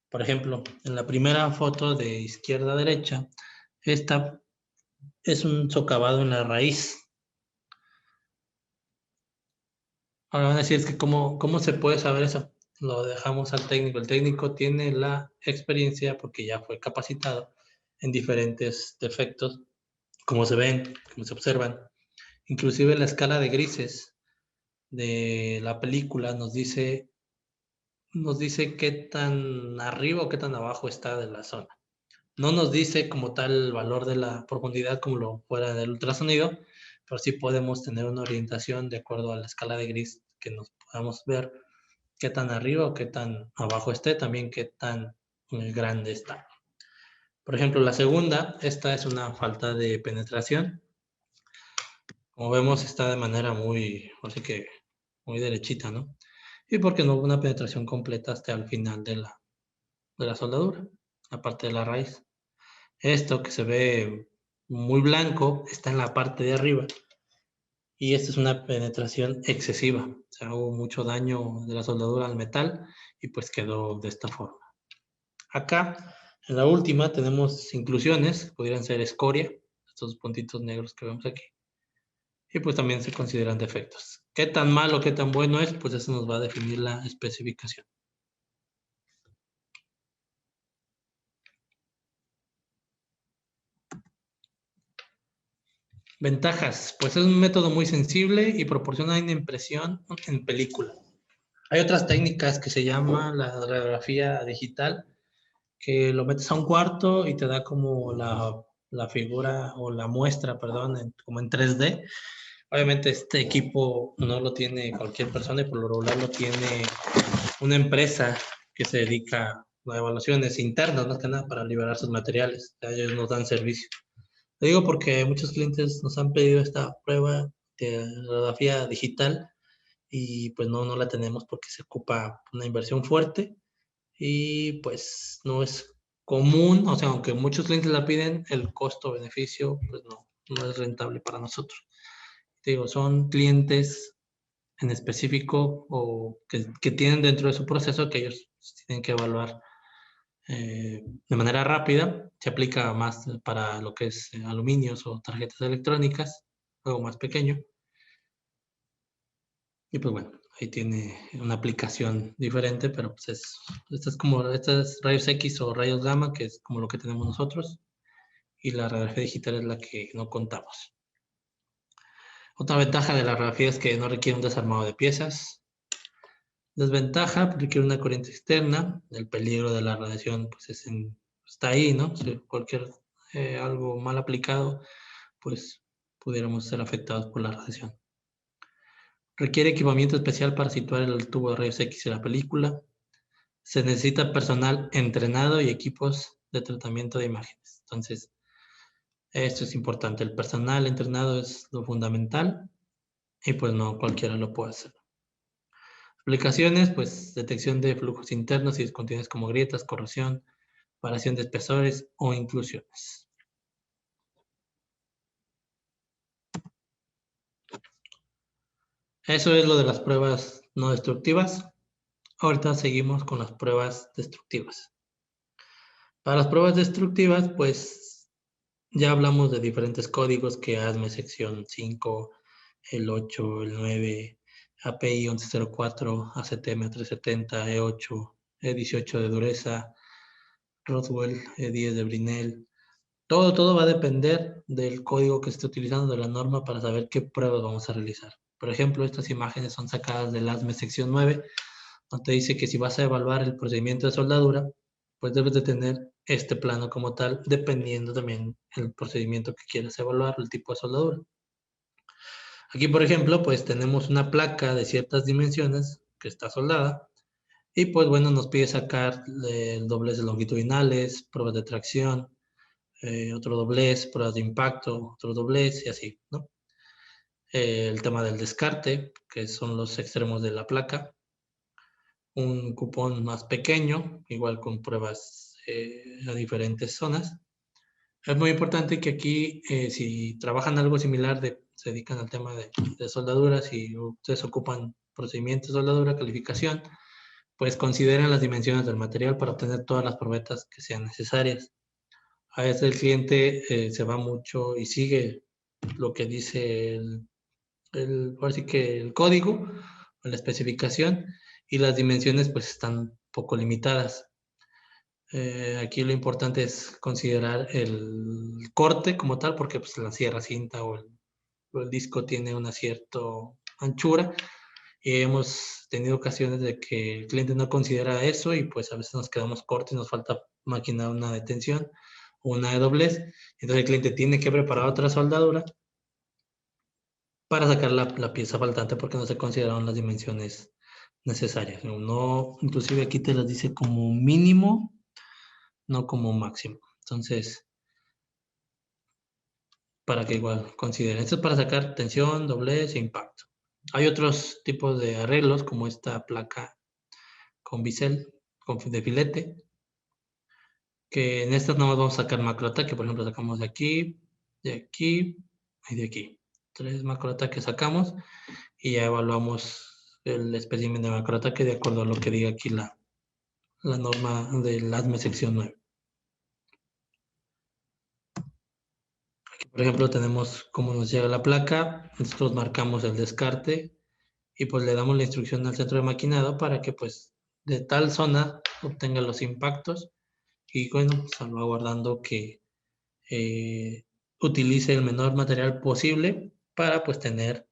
Por ejemplo, en la primera foto de izquierda a derecha, esta es un socavado en la raíz. Ahora van a decir, es que ¿cómo se puede saber eso? Lo dejamos al técnico. El técnico tiene la experiencia porque ya fue capacitado en diferentes defectos, como se ven, como se observan. Inclusive la escala de grises de la película nos dice qué tan arriba o qué tan abajo está de la zona. No nos dice como tal el valor de la profundidad como lo fuera del ultrasonido, pero sí podemos tener una orientación de acuerdo a la escala de gris que nos podamos ver qué tan arriba o qué tan abajo esté, también qué tan grande está. Por ejemplo, la segunda, esta es una falta de penetración. Como vemos, está de manera así que muy derechita, ¿no? Y porque no hubo una penetración completa hasta el final de la soldadura, la parte de la raíz. Esto que se ve muy blanco está en la parte de arriba y esta es una penetración excesiva. O sea, hubo mucho daño de la soldadura al metal y pues quedó de esta forma. Acá, en la última, tenemos inclusiones, podrían ser escoria, estos puntitos negros que vemos aquí, y pues también se consideran defectos. ¿Qué tan malo, qué tan bueno es? Pues eso nos va a definir la especificación. Ventajas, pues es un método muy sensible y proporciona una impresión en película. Hay otras técnicas que se llama la radiografía digital, que lo metes a un cuarto y te da como la figura o la muestra, perdón, como en 3D. Obviamente este equipo no lo tiene cualquier persona y por lo regular lo tiene una empresa que se dedica a evaluaciones internas, más que nada, para liberar sus materiales. Ellos nos dan servicio. Lo digo porque muchos clientes nos han pedido esta prueba de radiografía digital y pues no la tenemos porque se ocupa una inversión fuerte y pues no es común, o sea, aunque muchos clientes la piden, el costo-beneficio pues no es rentable para nosotros. Te digo, son clientes en específico o que tienen dentro de su proceso que ellos tienen que evaluar de manera rápida. Se aplica más para lo que es aluminios o tarjetas electrónicas, algo más pequeño. Y pues bueno, ahí tiene una aplicación diferente, pero pues estas rayos X o rayos gamma, que es como lo que tenemos nosotros, y la radiografía digital es la que no contamos. Otra ventaja de la radiografía es que no requiere un desarmado de piezas. Desventaja, requiere una corriente externa. El peligro de la radiación pues está ahí, ¿no? Si cualquier algo mal aplicado, pues pudiéramos ser afectados por la radiación. Requiere equipamiento especial para situar el tubo de rayos X en la película. Se necesita personal entrenado y equipos de tratamiento de imágenes. Entonces, esto es importante. El personal entrenado es lo fundamental y pues no cualquiera lo puede hacer. Aplicaciones, pues detección de flujos internos y discontinuidades como grietas, corrosión, variación de espesores o inclusiones. Eso es lo de las pruebas no destructivas. Ahorita seguimos con las pruebas destructivas. Para las pruebas destructivas, pues ya hablamos de diferentes códigos que ASME sección 5, el 8, el 9, API 1104, ACTM 370, E8, E18 de dureza, Roswell, E10 de Brinell. Todo va a depender del código que esté utilizando, de la norma, para saber qué pruebas vamos a realizar. Por ejemplo, estas imágenes son sacadas del ASME sección 9, donde dice que si vas a evaluar el procedimiento de soldadura, pues debes de tener este plano como tal, dependiendo también el procedimiento que quieras evaluar, el tipo de soldadura. Aquí, por ejemplo, pues tenemos una placa de ciertas dimensiones que está soldada y pues bueno, nos pide sacar dobleces longitudinales, pruebas de tracción, otro doblez, pruebas de impacto, otro doblez y así, ¿no? El tema del descarte, que son los extremos de la placa, un cupón más pequeño, igual con pruebas a diferentes zonas. Es muy importante que aquí, si trabajan algo similar, se dedican al tema de soldaduras y ustedes ocupan procedimientos de soldadura, calificación, pues consideren las dimensiones del material para obtener todas las probetas que sean necesarias. A veces el cliente se va mucho y sigue lo que dice ahora sí que el código o la especificación, y las dimensiones pues están poco limitadas. Aquí lo importante es considerar el corte como tal, porque pues la sierra cinta o el disco tiene una cierta anchura, y hemos tenido ocasiones de que el cliente no considera eso y pues a veces nos quedamos cortos y nos falta maquinar una de tensión o una de doblez. Entonces el cliente tiene que preparar otra soldadura para sacar la pieza faltante porque no se consideraron las dimensiones necesarias. No, inclusive aquí te las dice como mínimo, no como máximo. Entonces, para que igual consideren. Esto es para sacar tensión, doblez e impacto. Hay otros tipos de arreglos, como esta placa con bisel, de filete, que en estas no vamos a sacar macroataque. Por ejemplo, sacamos de aquí y de aquí. 3 macroataques sacamos y ya evaluamos el espécimen de macroataque de acuerdo a lo que diga aquí la norma del ASME sección 9. Aquí, por ejemplo, tenemos cómo nos llega la placa. Nosotros marcamos el descarte y pues le damos la instrucción al centro de maquinado para que pues de tal zona obtenga los impactos y bueno, salvaguardando que utilice el menor material posible para pues tener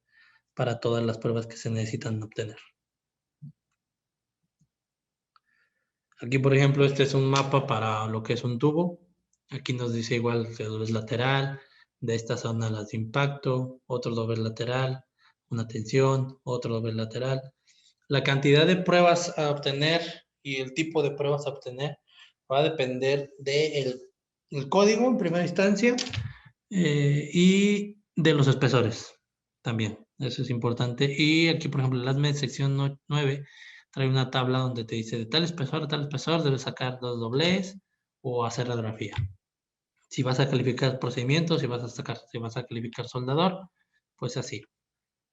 para todas las pruebas que se necesitan obtener. Aquí, por ejemplo, este es un mapa para lo que es un tubo. Aquí nos dice igual que doblez lateral, de esta zona las de impacto, otro doblez lateral, una tensión, otro doblez lateral. La cantidad de pruebas a obtener y el tipo de pruebas a obtener va a depender del código en primera instancia y de los espesores también. Eso es importante. Y aquí, por ejemplo, el ASME sección 9 trae una tabla donde te dice de tal espesor a tal espesor debes sacar 2 doblez o hacer radiografía. Si vas a calificar procedimientos, si vas a calificar soldador, pues así.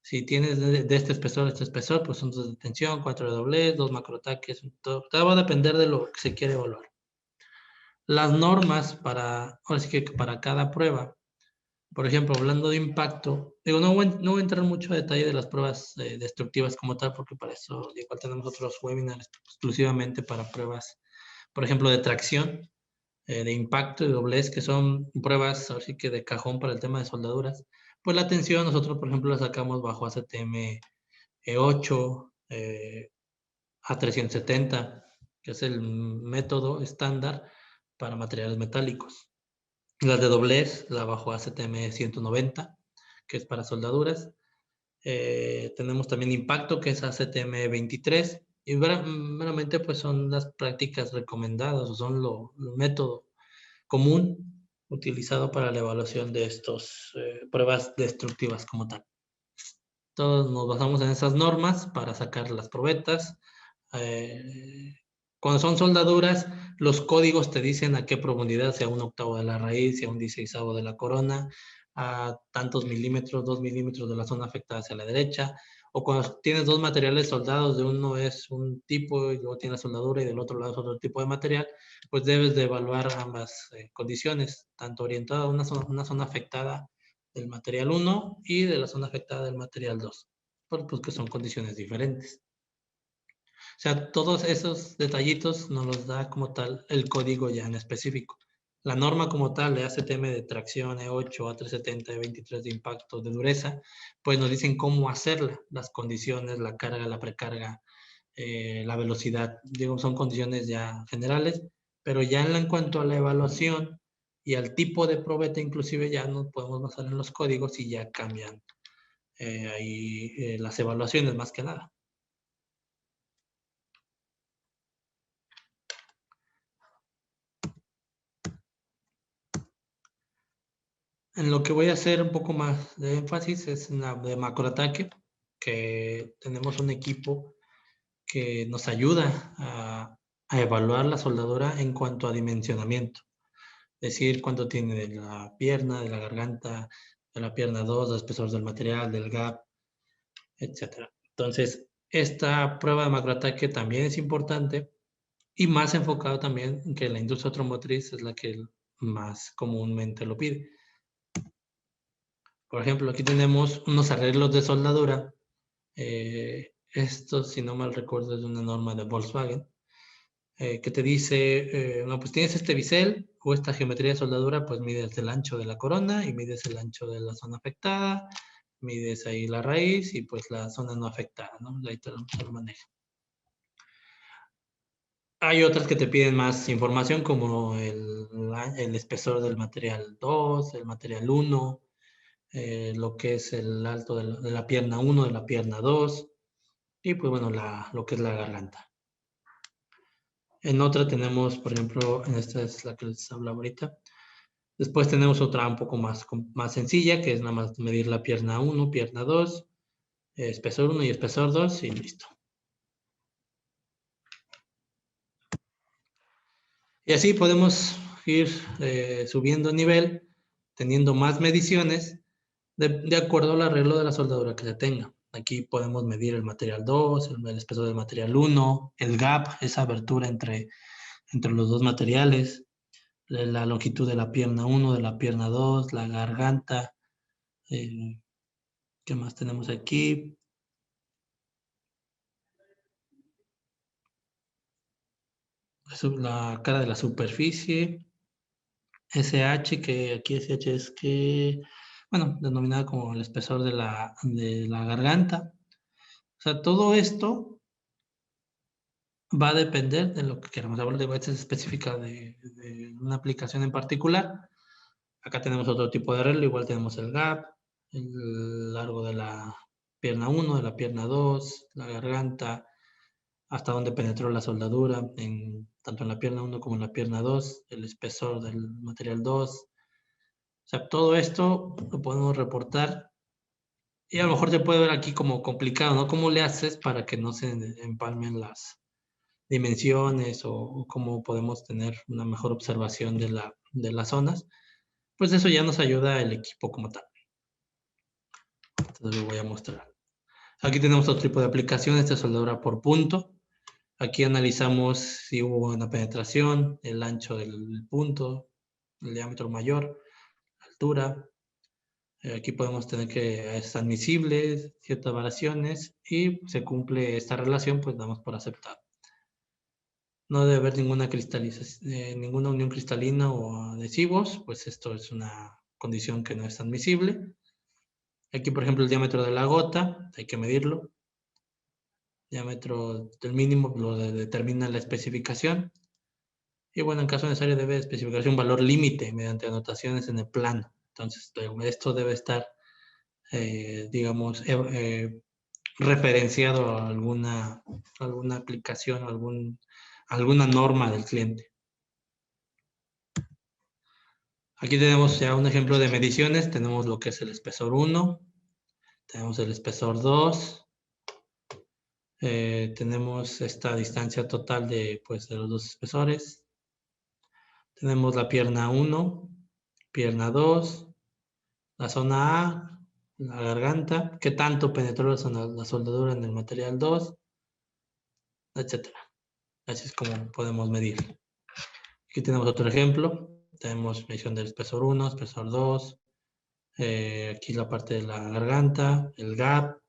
Si tienes de este espesor a este espesor, pues son 2 de tensión, 4 de doblez, 2 macroataques, todo va a depender de lo que se quiere evaluar. Las normas ahora sí que para cada prueba, por ejemplo, hablando de impacto, digo, no voy a entrar mucho a detalle de las pruebas destructivas como tal, porque para eso igual tenemos otros webinars exclusivamente para pruebas, por ejemplo, de tracción, de impacto y doblez, que son pruebas así que de cajón para el tema de soldaduras. Pues la tensión nosotros, por ejemplo, la sacamos bajo ACTM E8, A370, que es el método estándar para materiales metálicos. Las de doblez, la bajo ACTM 190, que es para soldaduras. Tenemos también impacto, que es ACTM 23. Y meramente pues son las prácticas recomendadas, o son lo método común utilizado para la evaluación de estas pruebas destructivas como tal. Todos nos basamos en esas normas para sacar las probetas. Cuando son soldaduras, los códigos te dicen a qué profundidad, sea 1/8 de la raíz, sea 1/16 de la corona, a tantos milímetros, 2 milímetros de la zona afectada hacia la derecha. O cuando tienes dos materiales soldados, de uno es un tipo y luego tienes soldadura y del otro lado es otro tipo de material, pues debes de evaluar ambas condiciones, tanto orientada a una zona afectada del material 1 y de la zona afectada del material 2, porque son condiciones diferentes. O sea, todos esos detallitos nos los da como tal el código ya en específico. La norma como tal de ACTM de tracción E8, A370, E23 de impacto, de dureza, pues nos dicen cómo hacerla, las condiciones, la carga, la precarga, la velocidad. Digo, son condiciones ya generales, pero ya en cuanto a la evaluación y al tipo de probeta, inclusive ya nos podemos basar en los códigos y ya cambian ahí las evaluaciones más que nada. En lo que voy a hacer un poco más de énfasis es en la de macroataque, que tenemos un equipo que nos ayuda a evaluar la soldadura en cuanto a dimensionamiento. Es decir, cuánto tiene de la pierna, de la garganta, de la pierna 2, del espesor del material, del gap, etc. Entonces, esta prueba de macroataque también es importante y más enfocado también en que la industria automotriz es la que más comúnmente lo pide. Por ejemplo, aquí tenemos unos arreglos de soldadura. Esto, si no mal recuerdo, es una norma de Volkswagen, que te dice, no, pues tienes este bisel o esta geometría de soldadura, pues mides el ancho de la corona y mides el ancho de la zona afectada, mides ahí la raíz y pues la zona no afectada, ¿no? Ahí te lo maneja. Hay otras que te piden más información, como el espesor del material 2, el material 1, lo que es el alto de la pierna 1, de la pierna 2, y pues bueno, lo que es la garganta. En otra tenemos, por ejemplo, en esta es la que les hablo ahorita. Después tenemos otra un poco más sencilla, que es nada más medir la pierna 1, pierna 2, espesor 1 y espesor 2 y listo. Y así podemos ir subiendo nivel, teniendo más mediciones de acuerdo al arreglo de la soldadura que se tenga. Aquí podemos medir el material 2, el espesor del material 1, el gap, esa abertura entre los dos materiales, la longitud de la pierna 1, de la pierna 2, la garganta. ¿Qué más tenemos aquí? La cara de la superficie. SH, que aquí SH es que, bueno, denominada como el espesor de la garganta. O sea, todo esto va a depender de lo que queramos. Hablar de esta es específica de una aplicación en particular. Acá tenemos otro tipo de arreglo, igual tenemos el gap, el largo de la pierna 1, de la pierna 2, la garganta, hasta donde penetró la soldadura, tanto en la pierna 1 como en la pierna 2, el espesor del material 2. O sea, todo esto lo podemos reportar y a lo mejor se puede ver aquí como complicado, ¿no? ¿Cómo le haces para que no se empalmen las dimensiones o cómo podemos tener una mejor observación de las zonas? Pues eso ya nos ayuda el equipo como tal. Entonces lo voy a mostrar. Aquí tenemos otro tipo de aplicación, esta es soldadura por punto. Aquí analizamos si hubo una penetración, el ancho del punto, el diámetro mayor, altura. Aquí podemos tener que es admisible, ciertas variaciones y se cumple esta relación, pues damos por aceptado. No debe haber ninguna ninguna unión cristalina o adhesivos, pues esto es una condición que no es admisible. Aquí, por ejemplo, el diámetro de la gota, hay que medirlo. Diámetro del mínimo lo determina la especificación. Y bueno, en caso necesario debe especificarse un valor límite mediante anotaciones en el plano. Entonces, esto debe estar digamos, referenciado a alguna aplicación o alguna norma del cliente. Aquí tenemos ya un ejemplo de mediciones. Tenemos lo que es el espesor 1, tenemos el espesor 2, tenemos esta distancia total de los dos espesores. Tenemos la pierna 1, pierna 2, la zona A, la garganta, qué tanto penetró la soldadura en el material 2, etcétera. Así es como podemos medir. Aquí tenemos otro ejemplo. Tenemos medición del espesor 1, espesor 2. Aquí la parte de la garganta, el gap,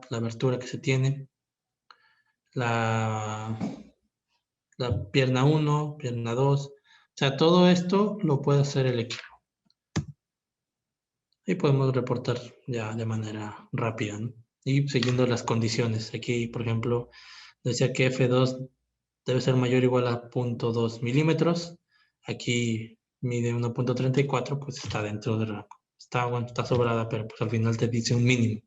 la abertura que se tiene. La pierna 1, pierna 2. O sea, todo esto lo puede hacer el equipo. Y podemos reportar ya de manera rápida, ¿no? Y siguiendo las condiciones. Aquí, por ejemplo, decía que F2 debe ser mayor o igual a 0.2 milímetros. Aquí mide 1.34, pues está dentro del rango. Está sobrada, pero pues al final te dice un mínimo.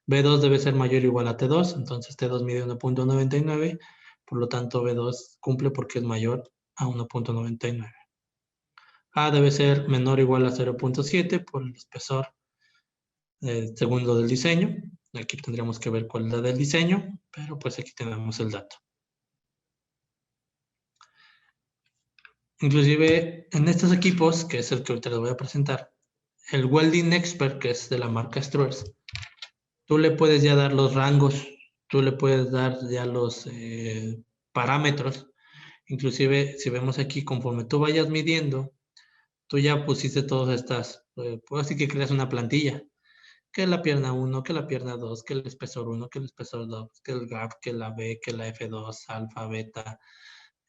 B2 debe ser mayor o igual a T2, entonces T2 mide 1.99, por lo tanto B2 cumple porque es mayor a 1.99. A debe ser menor o igual a 0.7 por el espesor segundo del diseño. Aquí tendríamos que ver cuál es la del diseño, pero pues aquí tenemos el dato. Inclusive en estos equipos, que es el que ahorita les voy a presentar, el Welding Expert, que es de la marca Struers, tú le puedes ya dar los rangos, tú le puedes dar ya los parámetros. Inclusive si vemos aquí, conforme tú vayas midiendo, tú ya pusiste todas estas, pues así que creas una plantilla, que la pierna 1, que la pierna 2, que el espesor 1, que el espesor 2, que el gap, que la B, que la F2, alfa, beta,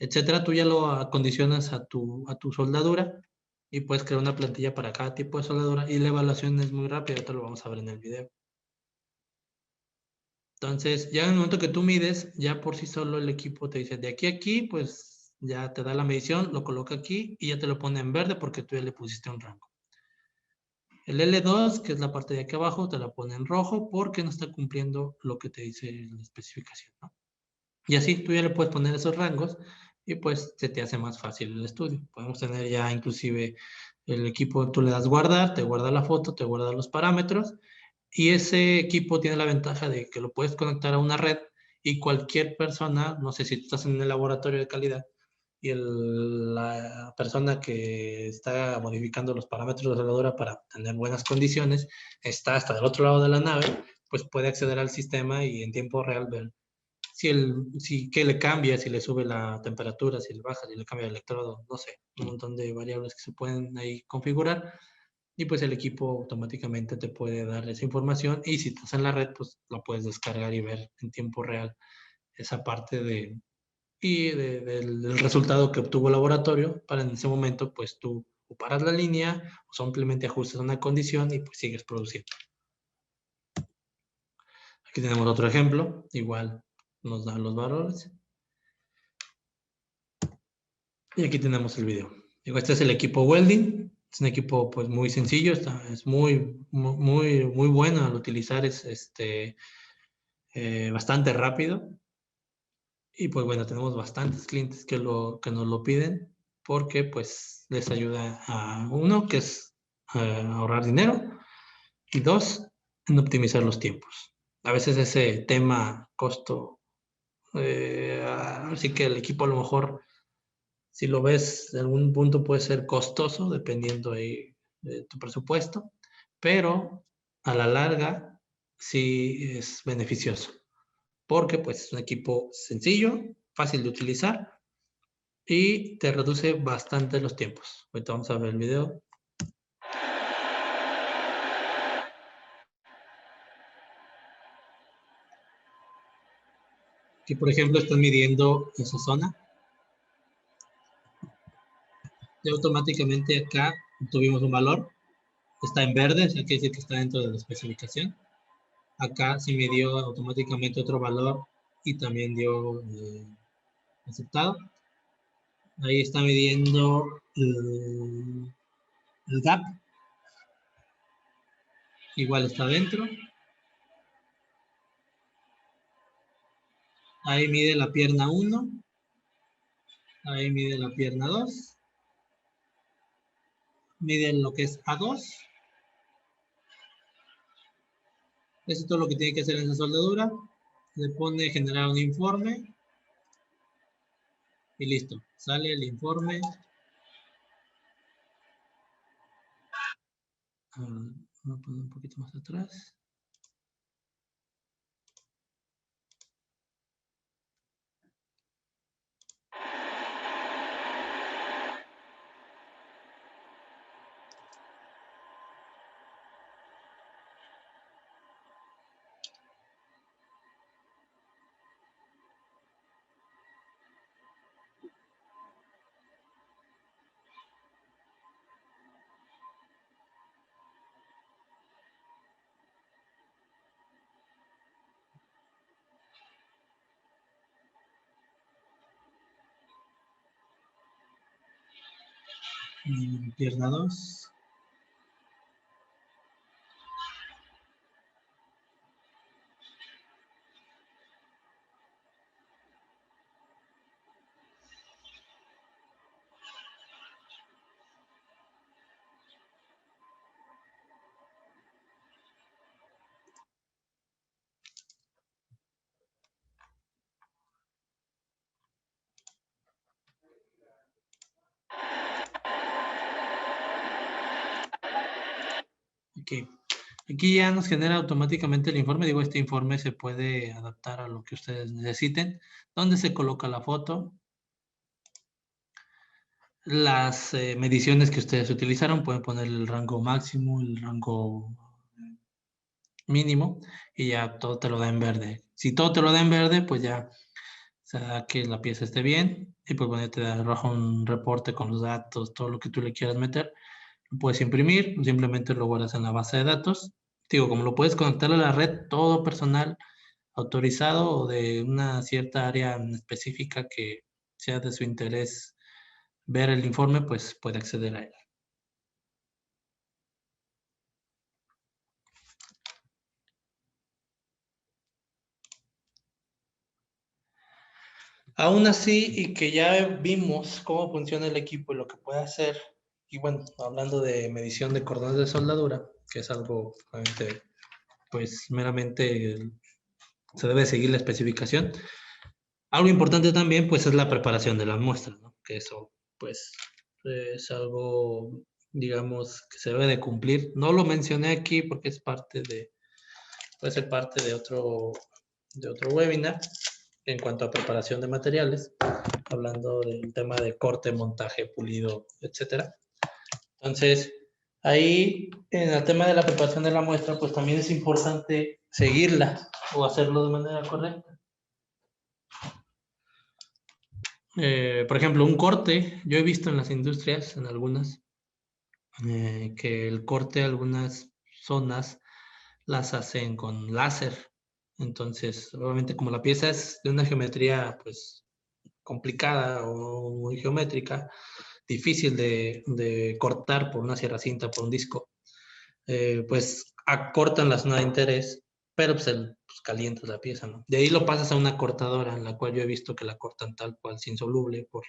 etcétera. Tú ya lo acondicionas a tu soldadura y puedes crear una plantilla para cada tipo de soldadura y la evaluación es muy rápida, esto lo vamos a ver en el video. Entonces, ya en el momento que tú mides, ya por sí solo el equipo te dice de aquí a aquí, pues ya te da la medición, lo coloca aquí y ya te lo pone en verde porque tú ya le pusiste un rango. El L2, que es la parte de aquí abajo, te la pone en rojo porque no está cumpliendo lo que te dice la especificación, ¿no? Y así tú ya le puedes poner esos rangos y pues se te hace más fácil el estudio. Podemos tener ya inclusive el equipo, tú le das guardar, te guarda la foto, te guarda los parámetros y ese equipo tiene la ventaja de que lo puedes conectar a una red y cualquier persona, no sé si tú estás en el laboratorio de calidad y la persona que está modificando los parámetros de la soldadura para tener buenas condiciones está hasta del otro lado de la nave, pues puede acceder al sistema y en tiempo real ver qué le cambia, si le sube la temperatura, si le baja, si le cambia el electrodo, no sé, un montón de variables que se pueden ahí configurar y pues el equipo automáticamente te puede dar esa información y si estás en la red, pues la puedes descargar y ver en tiempo real esa parte del resultado que obtuvo el laboratorio para en ese momento, pues tú o paras la línea o simplemente ajustas una condición y pues sigues produciendo. Aquí tenemos otro ejemplo, igual nos dan los valores. Y aquí tenemos el video. Digo, este es el equipo welding. Es un equipo pues muy sencillo, es muy bueno al utilizar, es bastante rápido. Y pues bueno, tenemos bastantes clientes que nos lo piden porque pues les ayuda a uno, que es ahorrar dinero, y dos, en optimizar los tiempos. A veces ese tema costo, así que el equipo a lo mejor si lo ves, en algún punto puede ser costoso, dependiendo de tu presupuesto, pero a la larga sí es beneficioso, porque pues es un equipo sencillo, fácil de utilizar y te reduce bastante los tiempos. Ahorita vamos a ver el video. Aquí, por ejemplo, están midiendo esa zona. Y automáticamente acá tuvimos un valor. Está en verde, o sea, quiere decir que está dentro de la especificación. Acá se midió automáticamente otro valor y también dio aceptado. Ahí está midiendo el gap. igual está dentro. Ahí mide la pierna 1. Ahí mide la pierna 2. Mide lo que es A2. Eso es todo lo que tiene que hacer en esa soldadura. Le pone generar un informe. Y listo. Sale el informe. Voy a poner un poquito más atrás. Pierna 2. Ok. Aquí ya nos genera automáticamente el informe. Digo, este informe se puede adaptar a lo que ustedes necesiten. ¿Dónde se coloca la foto? Las mediciones que ustedes utilizaron, pueden poner el rango máximo, el rango mínimo, y ya todo te lo da en verde. Si todo te lo da en verde, pues ya sea que la pieza esté bien, y pues bueno, te arroja un reporte con los datos, todo lo que tú le quieras meter. Lo puedes imprimir, simplemente lo guardas en la base de datos. Digo, como lo puedes conectar a la red, todo personal autorizado o de una cierta área específica que sea de su interés ver el informe, pues puede acceder a él. Aún así, y que ya vimos cómo funciona el equipo y lo que puede hacer, y bueno, hablando de medición de cordones de soldadura, que es algo obviamente, pues meramente se debe seguir la especificación. Algo importante también, pues, es la preparación de las muestras, ¿no? Que eso, pues, es algo, digamos, que se debe de cumplir. No lo mencioné aquí porque es parte de, puede ser parte de otro webinar en cuanto a preparación de materiales, hablando del tema de corte, montaje, pulido, etcétera. Entonces, ahí en el tema de la preparación de la muestra, pues también es importante seguirla o hacerlo de manera correcta. Por ejemplo, un corte, yo he visto en las industrias, en algunas, que el corte, algunas zonas las hacen con láser. Entonces, obviamente como la pieza es de una geometría pues complicada o muy geométrica, difícil de cortar por una sierra cinta, por un disco, pues acortan la zona de interés, pero pues calientas la pieza, ¿no? De ahí lo pasas a una cortadora, en la cual yo he visto que la cortan tal cual, sin soluble, por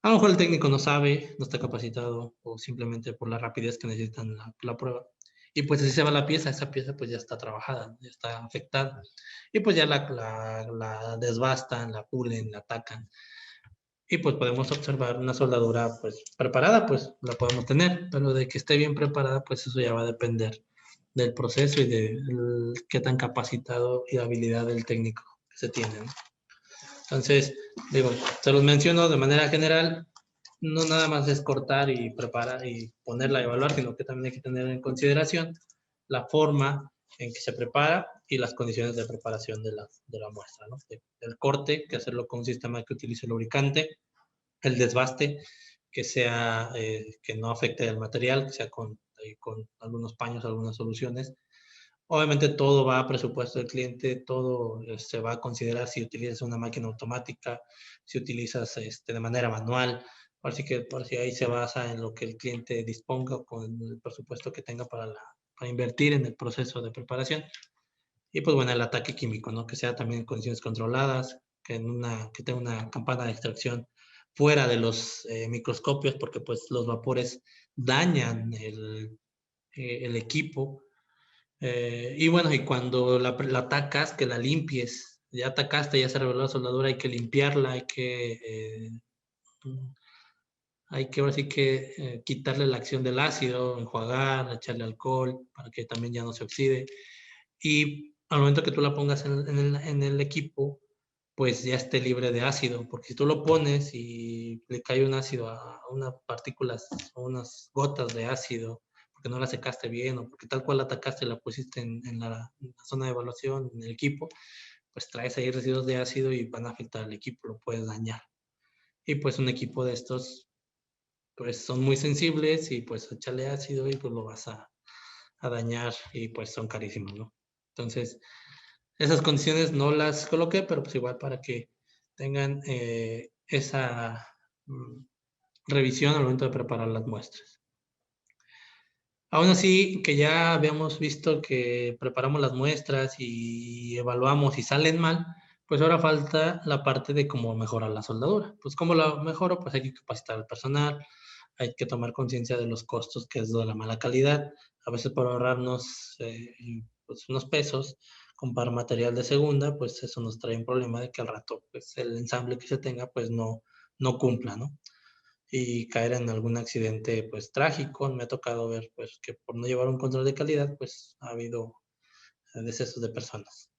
a lo mejor el técnico no sabe, no está capacitado o simplemente por la rapidez que necesitan la prueba. Y pues así se va la pieza, esa pieza pues ya está trabajada, ya está afectada. Y pues ya la desbastan, la pulen, la atacan. Y pues podemos observar una soldadura pues preparada, pues la podemos tener, pero de que esté bien preparada, pues eso ya va a depender del proceso y de qué tan capacitado y habilidad del técnico que se tiene, ¿no? Entonces, digo, se los menciono de manera general, no nada más es cortar y preparar y ponerla a evaluar, sino que también hay que tener en consideración la forma en que se prepara y las condiciones de preparación de la muestra, ¿no? El corte, que hacerlo con un sistema que utilice lubricante, el desbaste, que sea, que no afecte el material, que sea con algunos paños, algunas soluciones. Obviamente todo va a presupuesto del cliente, todo se va a considerar si utilizas una máquina automática, si utilizas de manera manual, por si ahí se basa en lo que el cliente disponga con el presupuesto que tenga para invertir en el proceso de preparación. Y pues bueno, el ataque químico, ¿no? Que sea también en condiciones controladas, que tenga una campana de extracción fuera de los microscopios, porque pues los vapores dañan el equipo. Y bueno, y cuando la atacas, que la limpies. Ya atacaste, ya se reveló la soldadura, hay que limpiarla, hay que ahora sí que quitarle la acción del ácido, enjuagar, echarle alcohol para que también ya no se oxide. Y al momento que tú la pongas en el equipo, pues ya esté libre de ácido, porque si tú lo pones y le cae un ácido a unas partículas o unas gotas de ácido, porque no la secaste bien o porque tal cual la atacaste y la pusiste en la zona de evaluación, en el equipo, pues traes ahí residuos de ácido y van a afectar al equipo, lo puedes dañar. Y pues un equipo de estos, pues son muy sensibles y pues echarle ácido y pues lo vas a dañar y pues son carísimos, ¿no? Entonces, esas condiciones no las coloqué, pero pues igual para que tengan esa revisión al momento de preparar las muestras. Aún así, que ya habíamos visto que preparamos las muestras y evaluamos y salen mal, pues ahora falta la parte de cómo mejorar la soldadura. Pues cómo la mejoro, pues hay que capacitar al personal, hay que tomar conciencia de los costos, que es lo de la mala calidad. A veces por ahorrarnos pues unos pesos, comprar material de segunda, pues eso nos trae un problema de que al rato pues el ensamble que se tenga pues no cumpla, ¿no? Y caer en algún accidente pues trágico. Me ha tocado ver pues que por no llevar un control de calidad pues ha habido decesos de personas.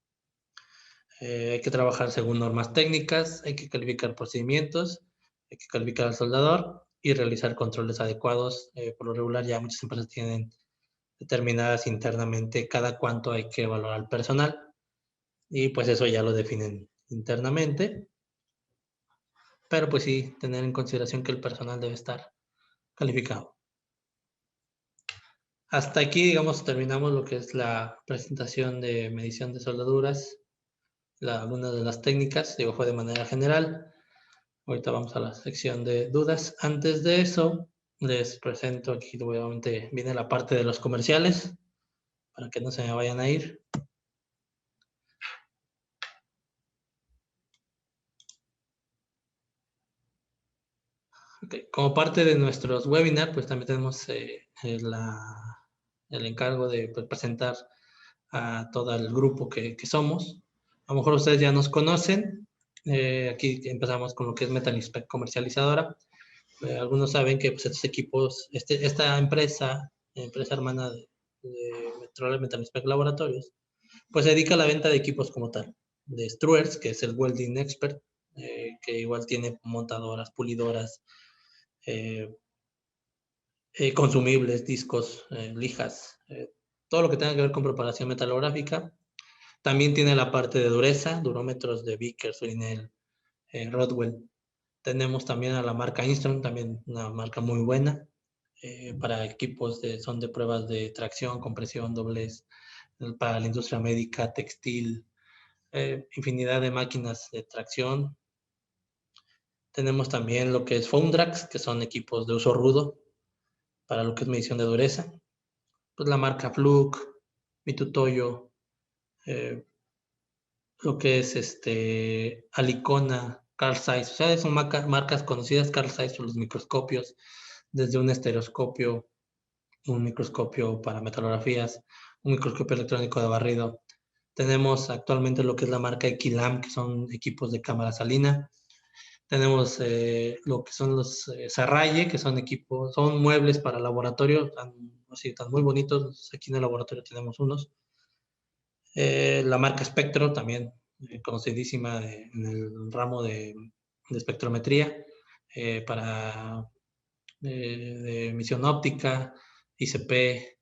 Hay que trabajar según normas técnicas, hay que calificar procedimientos, hay que calificar al soldador y realizar controles adecuados. Por lo regular ya muchas empresas tienen determinadas internamente cada cuánto hay que evaluar al personal y pues eso ya lo definen internamente, pero pues sí tener en consideración que el personal debe estar calificado. Hasta aquí, digamos, terminamos lo que es la presentación de medición de soldaduras, algunas de las técnicas, digo, fue de manera general. Ahorita vamos a la sección de dudas. Antes de eso, les presento aquí, obviamente, viene la parte de los comerciales, para que no se me vayan a ir. Okay. Como parte de nuestros webinars, pues también tenemos el encargo de pues, presentar a todo el grupo que somos. A lo mejor ustedes ya nos conocen. Aquí empezamos con lo que es Metalispec comercializadora. Algunos saben que pues, estos equipos, esta empresa hermana de Metalispec Laboratorios, pues se dedica a la venta de equipos como tal. De Struers, que es el Welding Expert, que igual tiene montadoras, pulidoras, consumibles, discos, lijas, todo lo que tenga que ver con preparación metalográfica. También tiene la parte de dureza, durómetros de Vickers, Surinel, Rodwell. Tenemos también a la marca Instron, también una marca muy buena para equipos son de pruebas de tracción, compresión, doblez, para la industria médica, textil, infinidad de máquinas de tracción. Tenemos también lo que es Foundrax, que son equipos de uso rudo para lo que es medición de dureza. Pues la marca Fluke, Mitutoyo, lo que es Alicona, Carl Zeiss, o sea, son marcas conocidas. Carl Zeiss por los microscopios, desde un estereoscopio, un microscopio para metalografías, un microscopio electrónico de barrido. Tenemos actualmente lo que es la marca Equilam, que son equipos de cámara salina. Tenemos lo que son los Sarraye, que son equipos, son muebles para laboratorio, están muy bonitos. Aquí en el laboratorio tenemos unos. La marca Spectro, también conocidísima en el ramo de espectrometría, para de emisión óptica, ICP.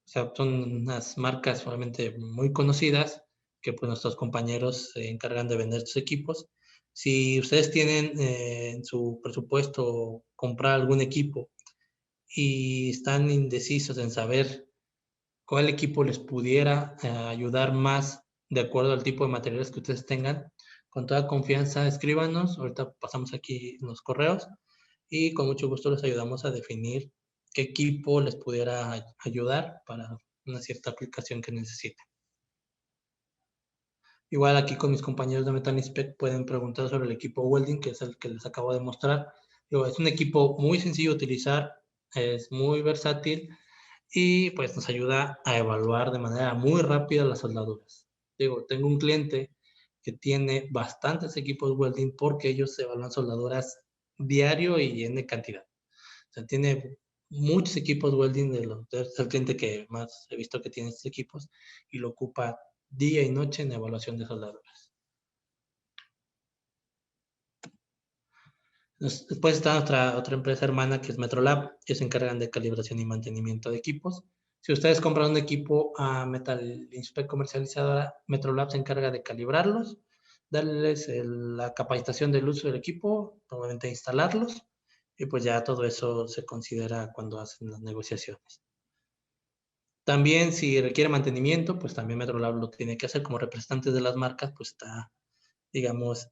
O sea, son unas marcas realmente muy conocidas que pues nuestros compañeros se encargan de vender sus equipos. Si ustedes tienen en su presupuesto comprar algún equipo y están indecisos en saber cuál equipo les pudiera ayudar más de acuerdo al tipo de materiales que ustedes tengan, con toda confianza escríbanos. Ahorita pasamos aquí los correos y con mucho gusto les ayudamos a definir qué equipo les pudiera ayudar para una cierta aplicación que necesiten. Igual aquí con mis compañeros de Metal Inspect pueden preguntar sobre el equipo welding, que es el que les acabo de mostrar. Es un equipo muy sencillo de utilizar, es muy versátil y pues nos ayuda a evaluar de manera muy rápida las soldaduras. Tengo un cliente que tiene bastantes equipos welding porque ellos evalúan soldaduras diario y en cantidad. O sea, tiene muchos equipos welding, es el cliente que más he visto que tiene estos equipos y lo ocupa día y noche en evaluación de soldaduras. Después está otra empresa hermana que es Metrolab, que se encargan de calibración y mantenimiento de equipos. Si ustedes compran un equipo a Metal Inspect comercializadora, Metrolab se encarga de calibrarlos, darles la capacitación del uso del equipo, obviamente instalarlos, y pues ya todo eso se considera cuando hacen las negociaciones. También si requiere mantenimiento, pues también Metrolab lo tiene que hacer como representantes de las marcas, pues está, digamos,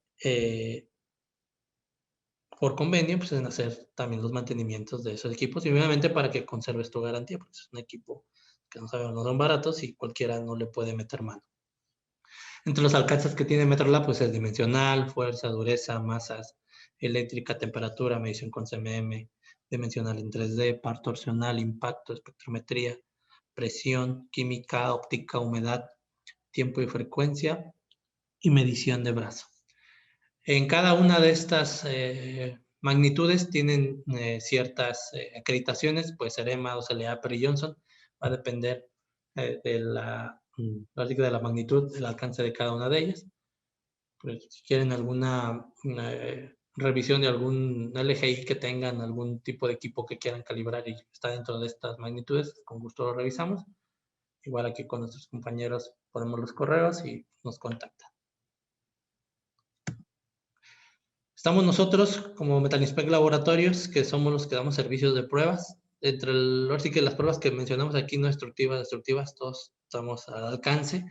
por convenio, pues en hacer también los mantenimientos de esos equipos y obviamente para que conserves tu garantía, porque es un equipo que no sabemos, no son baratos y cualquiera no le puede meter mano. Entre los alcances que tiene Metrolab, pues es dimensional, fuerza, dureza, masas, eléctrica, temperatura, medición con CMM, dimensional en 3D, par torsional, impacto, espectrometría, presión, química, óptica, humedad, tiempo y frecuencia y medición de brazo. En cada una de estas magnitudes tienen ciertas acreditaciones, pues EREMA, OCLA, Perry Johnson, va a depender de la magnitud, del alcance de cada una de ellas. Pues, si quieren alguna revisión de algún LGI que tengan, algún tipo de equipo que quieran calibrar y está dentro de estas magnitudes, con gusto lo revisamos. Igual aquí con nuestros compañeros ponemos los correos y nos contactan. Estamos nosotros como Metal Inspect Laboratorios, que somos los que damos servicios de pruebas. Ahora sí que las pruebas que mencionamos aquí, no destructivas, todos estamos al alcance.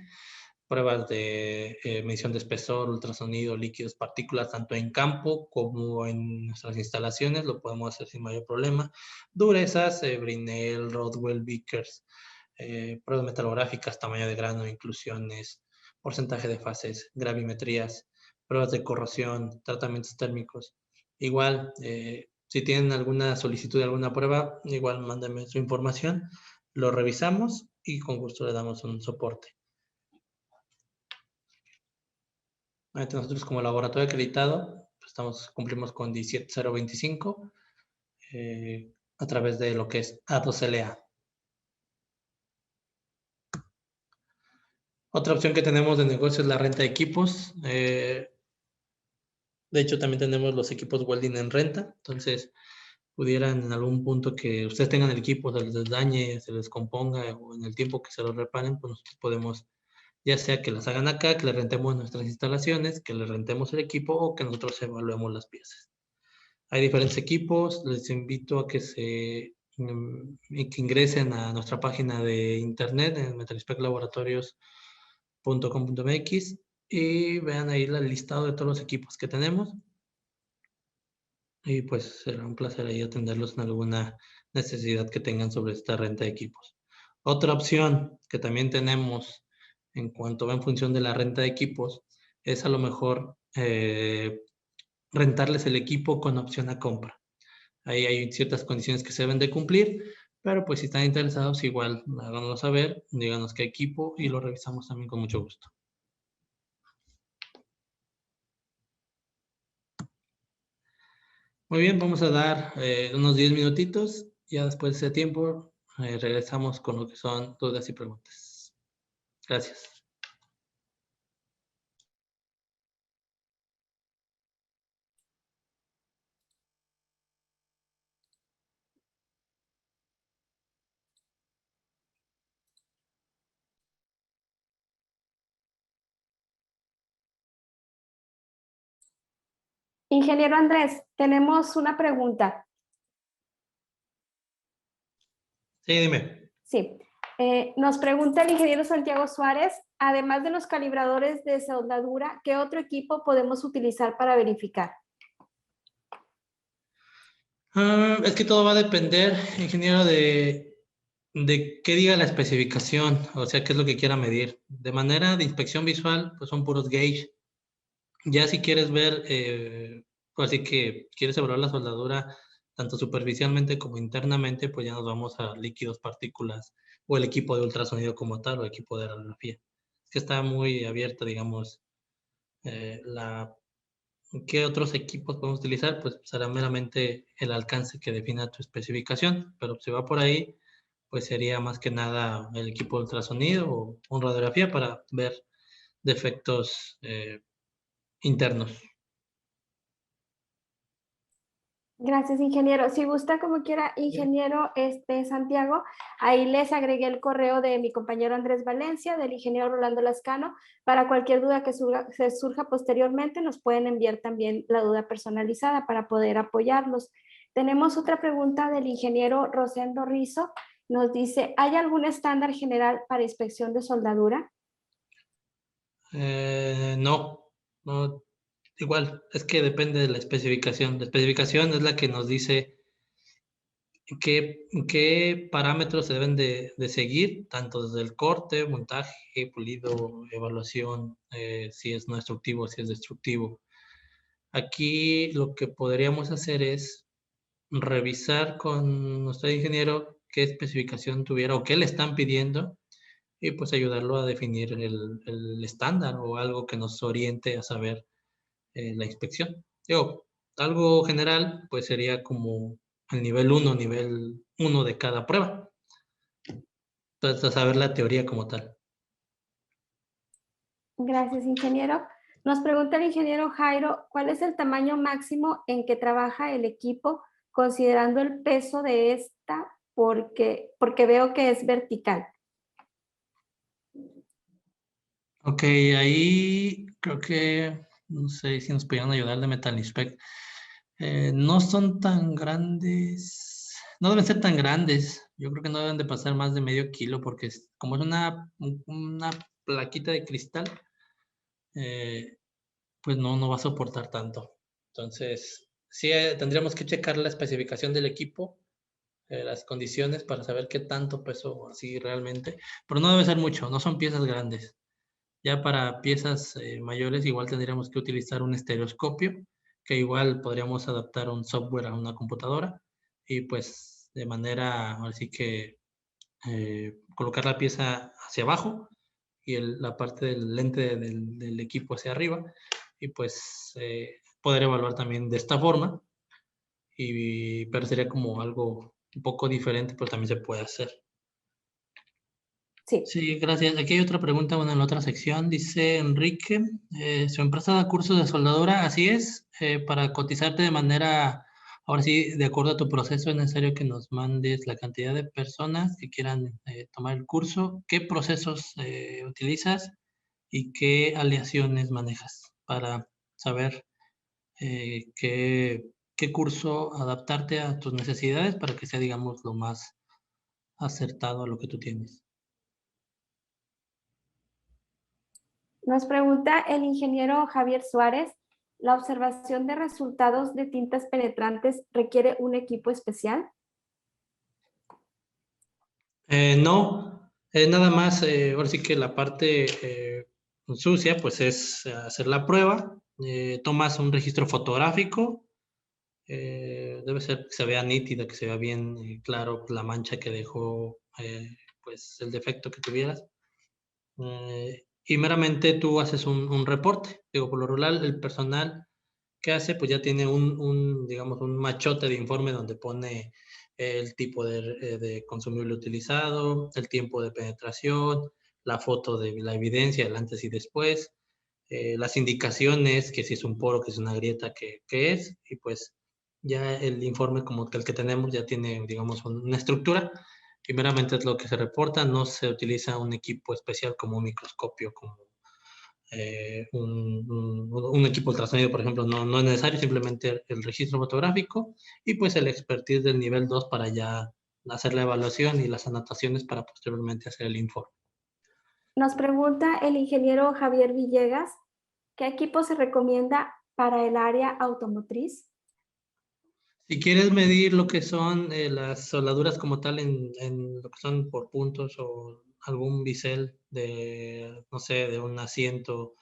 Pruebas de medición de espesor, ultrasonido, líquidos, partículas, tanto en campo como en nuestras instalaciones, lo podemos hacer sin mayor problema. Durezas, Brinell, Rodwell, Vickers, pruebas metalográficas, tamaño de grano, inclusiones, porcentaje de fases, gravimetrías, pruebas de corrosión, tratamientos térmicos. Igual, si tienen alguna solicitud de alguna prueba, igual mándenme su información, lo revisamos y con gusto le damos un soporte. Nosotros como laboratorio acreditado cumplimos con 17025 a través de lo que es A2LA. Otra opción que tenemos de negocio es la renta de equipos. De hecho, también tenemos los equipos welding en renta. Entonces, pudieran en algún punto que ustedes tengan el equipo, se les dañe, se les componga o en el tiempo que se lo reparen, pues nosotros podemos, ya sea que las hagan acá, que les rentemos nuestras instalaciones, que les rentemos el equipo o que nosotros evaluemos las piezas. Hay diferentes equipos, les invito a que que ingresen a nuestra página de internet en metalinspectlaboratorios.com.mx y vean ahí el listado de todos los equipos que tenemos. Y pues será un placer ahí atenderlos en alguna necesidad que tengan sobre esta renta de equipos. Otra opción que también tenemos en cuanto va en función de la renta de equipos es a lo mejor rentarles el equipo con opción a compra. Ahí hay ciertas condiciones que se deben de cumplir, pero pues si están interesados igual háganoslo saber, díganos qué equipo y lo revisamos también con mucho gusto. Muy bien, vamos a dar unos 10 minutitos. Ya después de ese tiempo regresamos con lo que son dudas y preguntas. Gracias. Ingeniero Andrés, tenemos una pregunta. Sí, dime. Sí. Nos pregunta el ingeniero Santiago Suárez, además de los calibradores de soldadura, ¿qué otro equipo podemos utilizar para verificar? Es que todo va a depender, ingeniero, de qué diga la especificación, o sea, qué es lo que quiera medir. De manera de inspección visual, pues son puros gauge. Ya si quieres ver, pues así que quieres evaluar la soldadura tanto superficialmente como internamente, pues ya nos vamos a líquidos, partículas, o el equipo de ultrasonido como tal, o equipo de radiografía. Es que está muy abierta, digamos, la ¿qué otros equipos podemos utilizar? Pues será meramente el alcance que defina tu especificación, pero si va por ahí, pues sería más que nada el equipo de ultrasonido o una radiografía para ver defectos internos. Gracias, ingeniero. Si gusta, como quiera, ingeniero Santiago, ahí les agregué el correo de mi compañero Andrés Valencia, del ingeniero Rolando Lascano. Para cualquier duda que surja posteriormente, nos pueden enviar también la duda personalizada para poder apoyarlos. Tenemos otra pregunta del ingeniero Rosendo Rizo. Nos dice, ¿hay algún estándar general para inspección de soldadura? No, no, igual, es que depende de la especificación. La especificación es la que nos dice qué parámetros se deben de seguir, tanto desde el corte, montaje, pulido, evaluación, si es no destructivo, si es destructivo. Aquí lo que podríamos hacer es revisar con nuestro ingeniero qué especificación tuviera o qué le están pidiendo y pues ayudarlo a definir el estándar o algo que nos oriente a saber la inspección. Digo, algo general pues sería como el nivel 1 de cada prueba. Entonces, a saber la teoría como tal. Gracias, ingeniero. Nos pregunta el ingeniero Jairo, ¿cuál es el tamaño máximo en que trabaja el equipo considerando el peso de esta? Porque veo que es vertical. Ok, ahí creo que, no sé si nos pudieron ayudar de Metal Inspect. No son tan grandes, no deben ser tan grandes. Yo creo que no deben de pasar más de medio kilo porque como es una plaquita de cristal, eh, pues no va a soportar tanto. Entonces, sí tendríamos que checar la especificación del equipo, las condiciones para saber qué tanto peso así realmente, pero no debe ser mucho, no son piezas grandes. Ya para piezas mayores igual tendríamos que utilizar un estereoscopio, que igual podríamos adaptar un software a una computadora y pues de manera, así que colocar la pieza hacia abajo y la parte del lente del equipo hacia arriba y pues poder evaluar también de esta forma, pero sería como algo un poco diferente, pero también se puede hacer. Sí. Sí, gracias. Aquí hay otra pregunta, bueno, en la otra sección. Dice Enrique, su empresa da cursos de soldadura, así es, para cotizarte de manera, ahora sí, de acuerdo a tu proceso, es necesario que nos mandes la cantidad de personas que quieran tomar el curso, qué procesos utilizas y qué aleaciones manejas para saber qué curso adaptarte a tus necesidades para que sea, digamos, lo más acertado a lo que tú tienes. Nos pregunta el ingeniero Javier Suárez, ¿la observación de resultados de tintas penetrantes requiere un equipo especial? No, nada más, ahora sí que la parte sucia, pues es hacer la prueba, tomas un registro fotográfico, debe ser que se vea nítido, que se vea bien claro la mancha que dejó, pues el defecto que tuvieras. Y meramente tú haces un reporte. Digo, por lo regular, el personal que hace, pues ya tiene digamos, un machote de informe donde pone el tipo de consumible utilizado, el tiempo de penetración, la foto de la evidencia, el antes y después, las indicaciones, que si es un poro, que es una grieta, que es, y pues ya el informe como el que tenemos ya tiene, digamos, una estructura. Primeramente es lo que se reporta, no se utiliza un equipo especial como un microscopio, como un equipo ultrasonido, por ejemplo, no es necesario, simplemente el registro fotográfico y pues el expertise del nivel 2 para ya hacer la evaluación y las anotaciones para posteriormente hacer el informe. Nos pregunta el ingeniero Javier Villegas, ¿qué equipo se recomienda para el área automotriz? Si quieres medir lo que son las soldaduras como tal en lo que son por puntos o algún bisel de, no sé, de un asiento,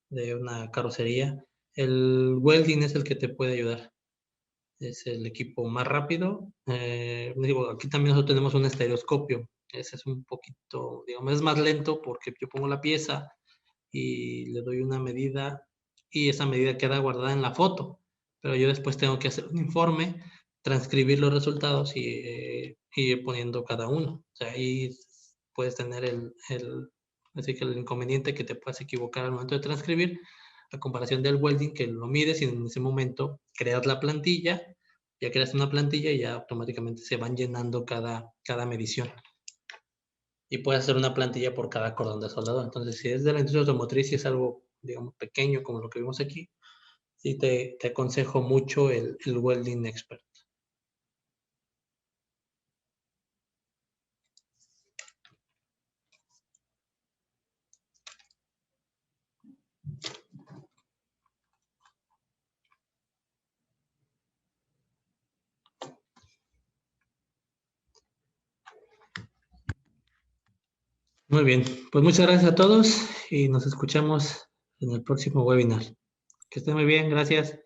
de una carrocería, el welding es el que te puede ayudar. Es el equipo más rápido. Digo, aquí también nosotros tenemos un estereoscopio. Ese es un poquito, digamos, es más lento porque yo pongo la pieza y le doy una medida y esa medida queda guardada en la foto. Pero yo después tengo que hacer un informe, transcribir los resultados y ir poniendo cada uno. O sea, ahí puedes tener así que el inconveniente que te puedas equivocar al momento de transcribir, a comparación del welding que lo mides y en ese momento creas la plantilla, ya creas una plantilla y ya automáticamente se van llenando cada medición. Y puedes hacer una plantilla por cada cordón de soldador. Entonces, si es de la industria automotriz y es algo, digamos, pequeño como lo que vimos aquí, sí te aconsejo mucho el welding expert. Muy bien, pues muchas gracias a todos y nos escuchamos en el próximo webinar. Que estén muy bien, gracias.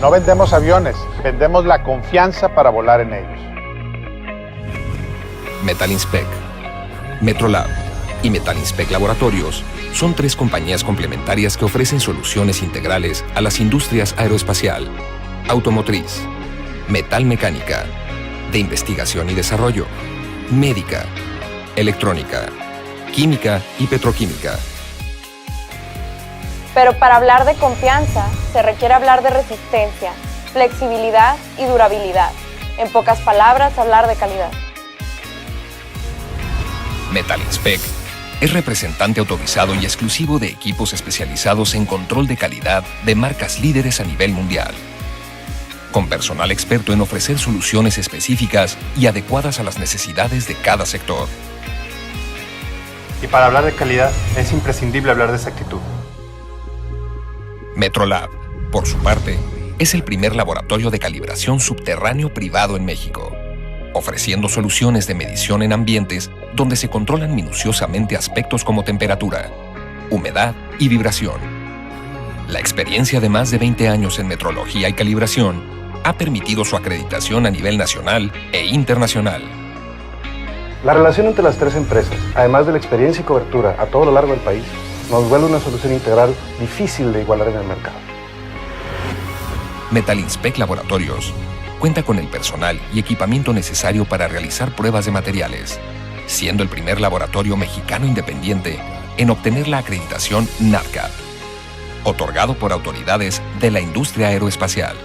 No vendemos aviones, vendemos la confianza para volar en ellos. Metalinspec, Metrolab y Metalinspec Laboratorios son tres compañías complementarias que ofrecen soluciones integrales a las industrias aeroespacial, automotriz, metalmecánica, de investigación y desarrollo, médica, electrónica, química y petroquímica. Pero para hablar de confianza, se requiere hablar de resistencia, flexibilidad y durabilidad. En pocas palabras, hablar de calidad. Metalinspec es representante autorizado y exclusivo de equipos especializados en control de calidad de marcas líderes a nivel mundial, con personal experto en ofrecer soluciones específicas y adecuadas a las necesidades de cada sector. Y para hablar de calidad, es imprescindible hablar de exactitud. Metrolab, por su parte, es el primer laboratorio de calibración subterráneo privado en México, ofreciendo soluciones de medición en ambientes donde se controlan minuciosamente aspectos como temperatura, humedad y vibración. La experiencia de más de 20 años en metrología y calibración ha permitido su acreditación a nivel nacional e internacional. La relación entre las tres empresas, además de la experiencia y cobertura a todo lo largo del país, nos vuelve una solución integral difícil de igualar en el mercado. Metalinspec Laboratorios cuenta con el personal y equipamiento necesario para realizar pruebas de materiales, siendo el primer laboratorio mexicano independiente en obtener la acreditación NADCAP, otorgado por autoridades de la industria aeroespacial.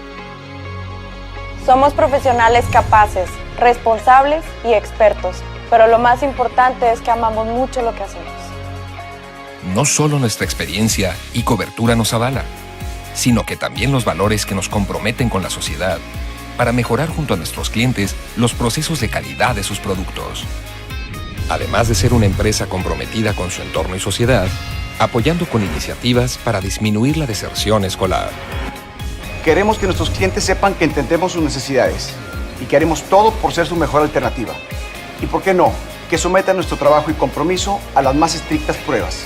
Somos profesionales capaces, responsables y expertos, pero lo más importante es que amamos mucho lo que hacemos. No solo nuestra experiencia y cobertura nos avala, sino que también los valores que nos comprometen con la sociedad para mejorar junto a nuestros clientes los procesos de calidad de sus productos. Además de ser una empresa comprometida con su entorno y sociedad, apoyando con iniciativas para disminuir la deserción escolar. Queremos que nuestros clientes sepan que entendemos sus necesidades y que haremos todo por ser su mejor alternativa. Y por qué no, que sometan nuestro trabajo y compromiso a las más estrictas pruebas.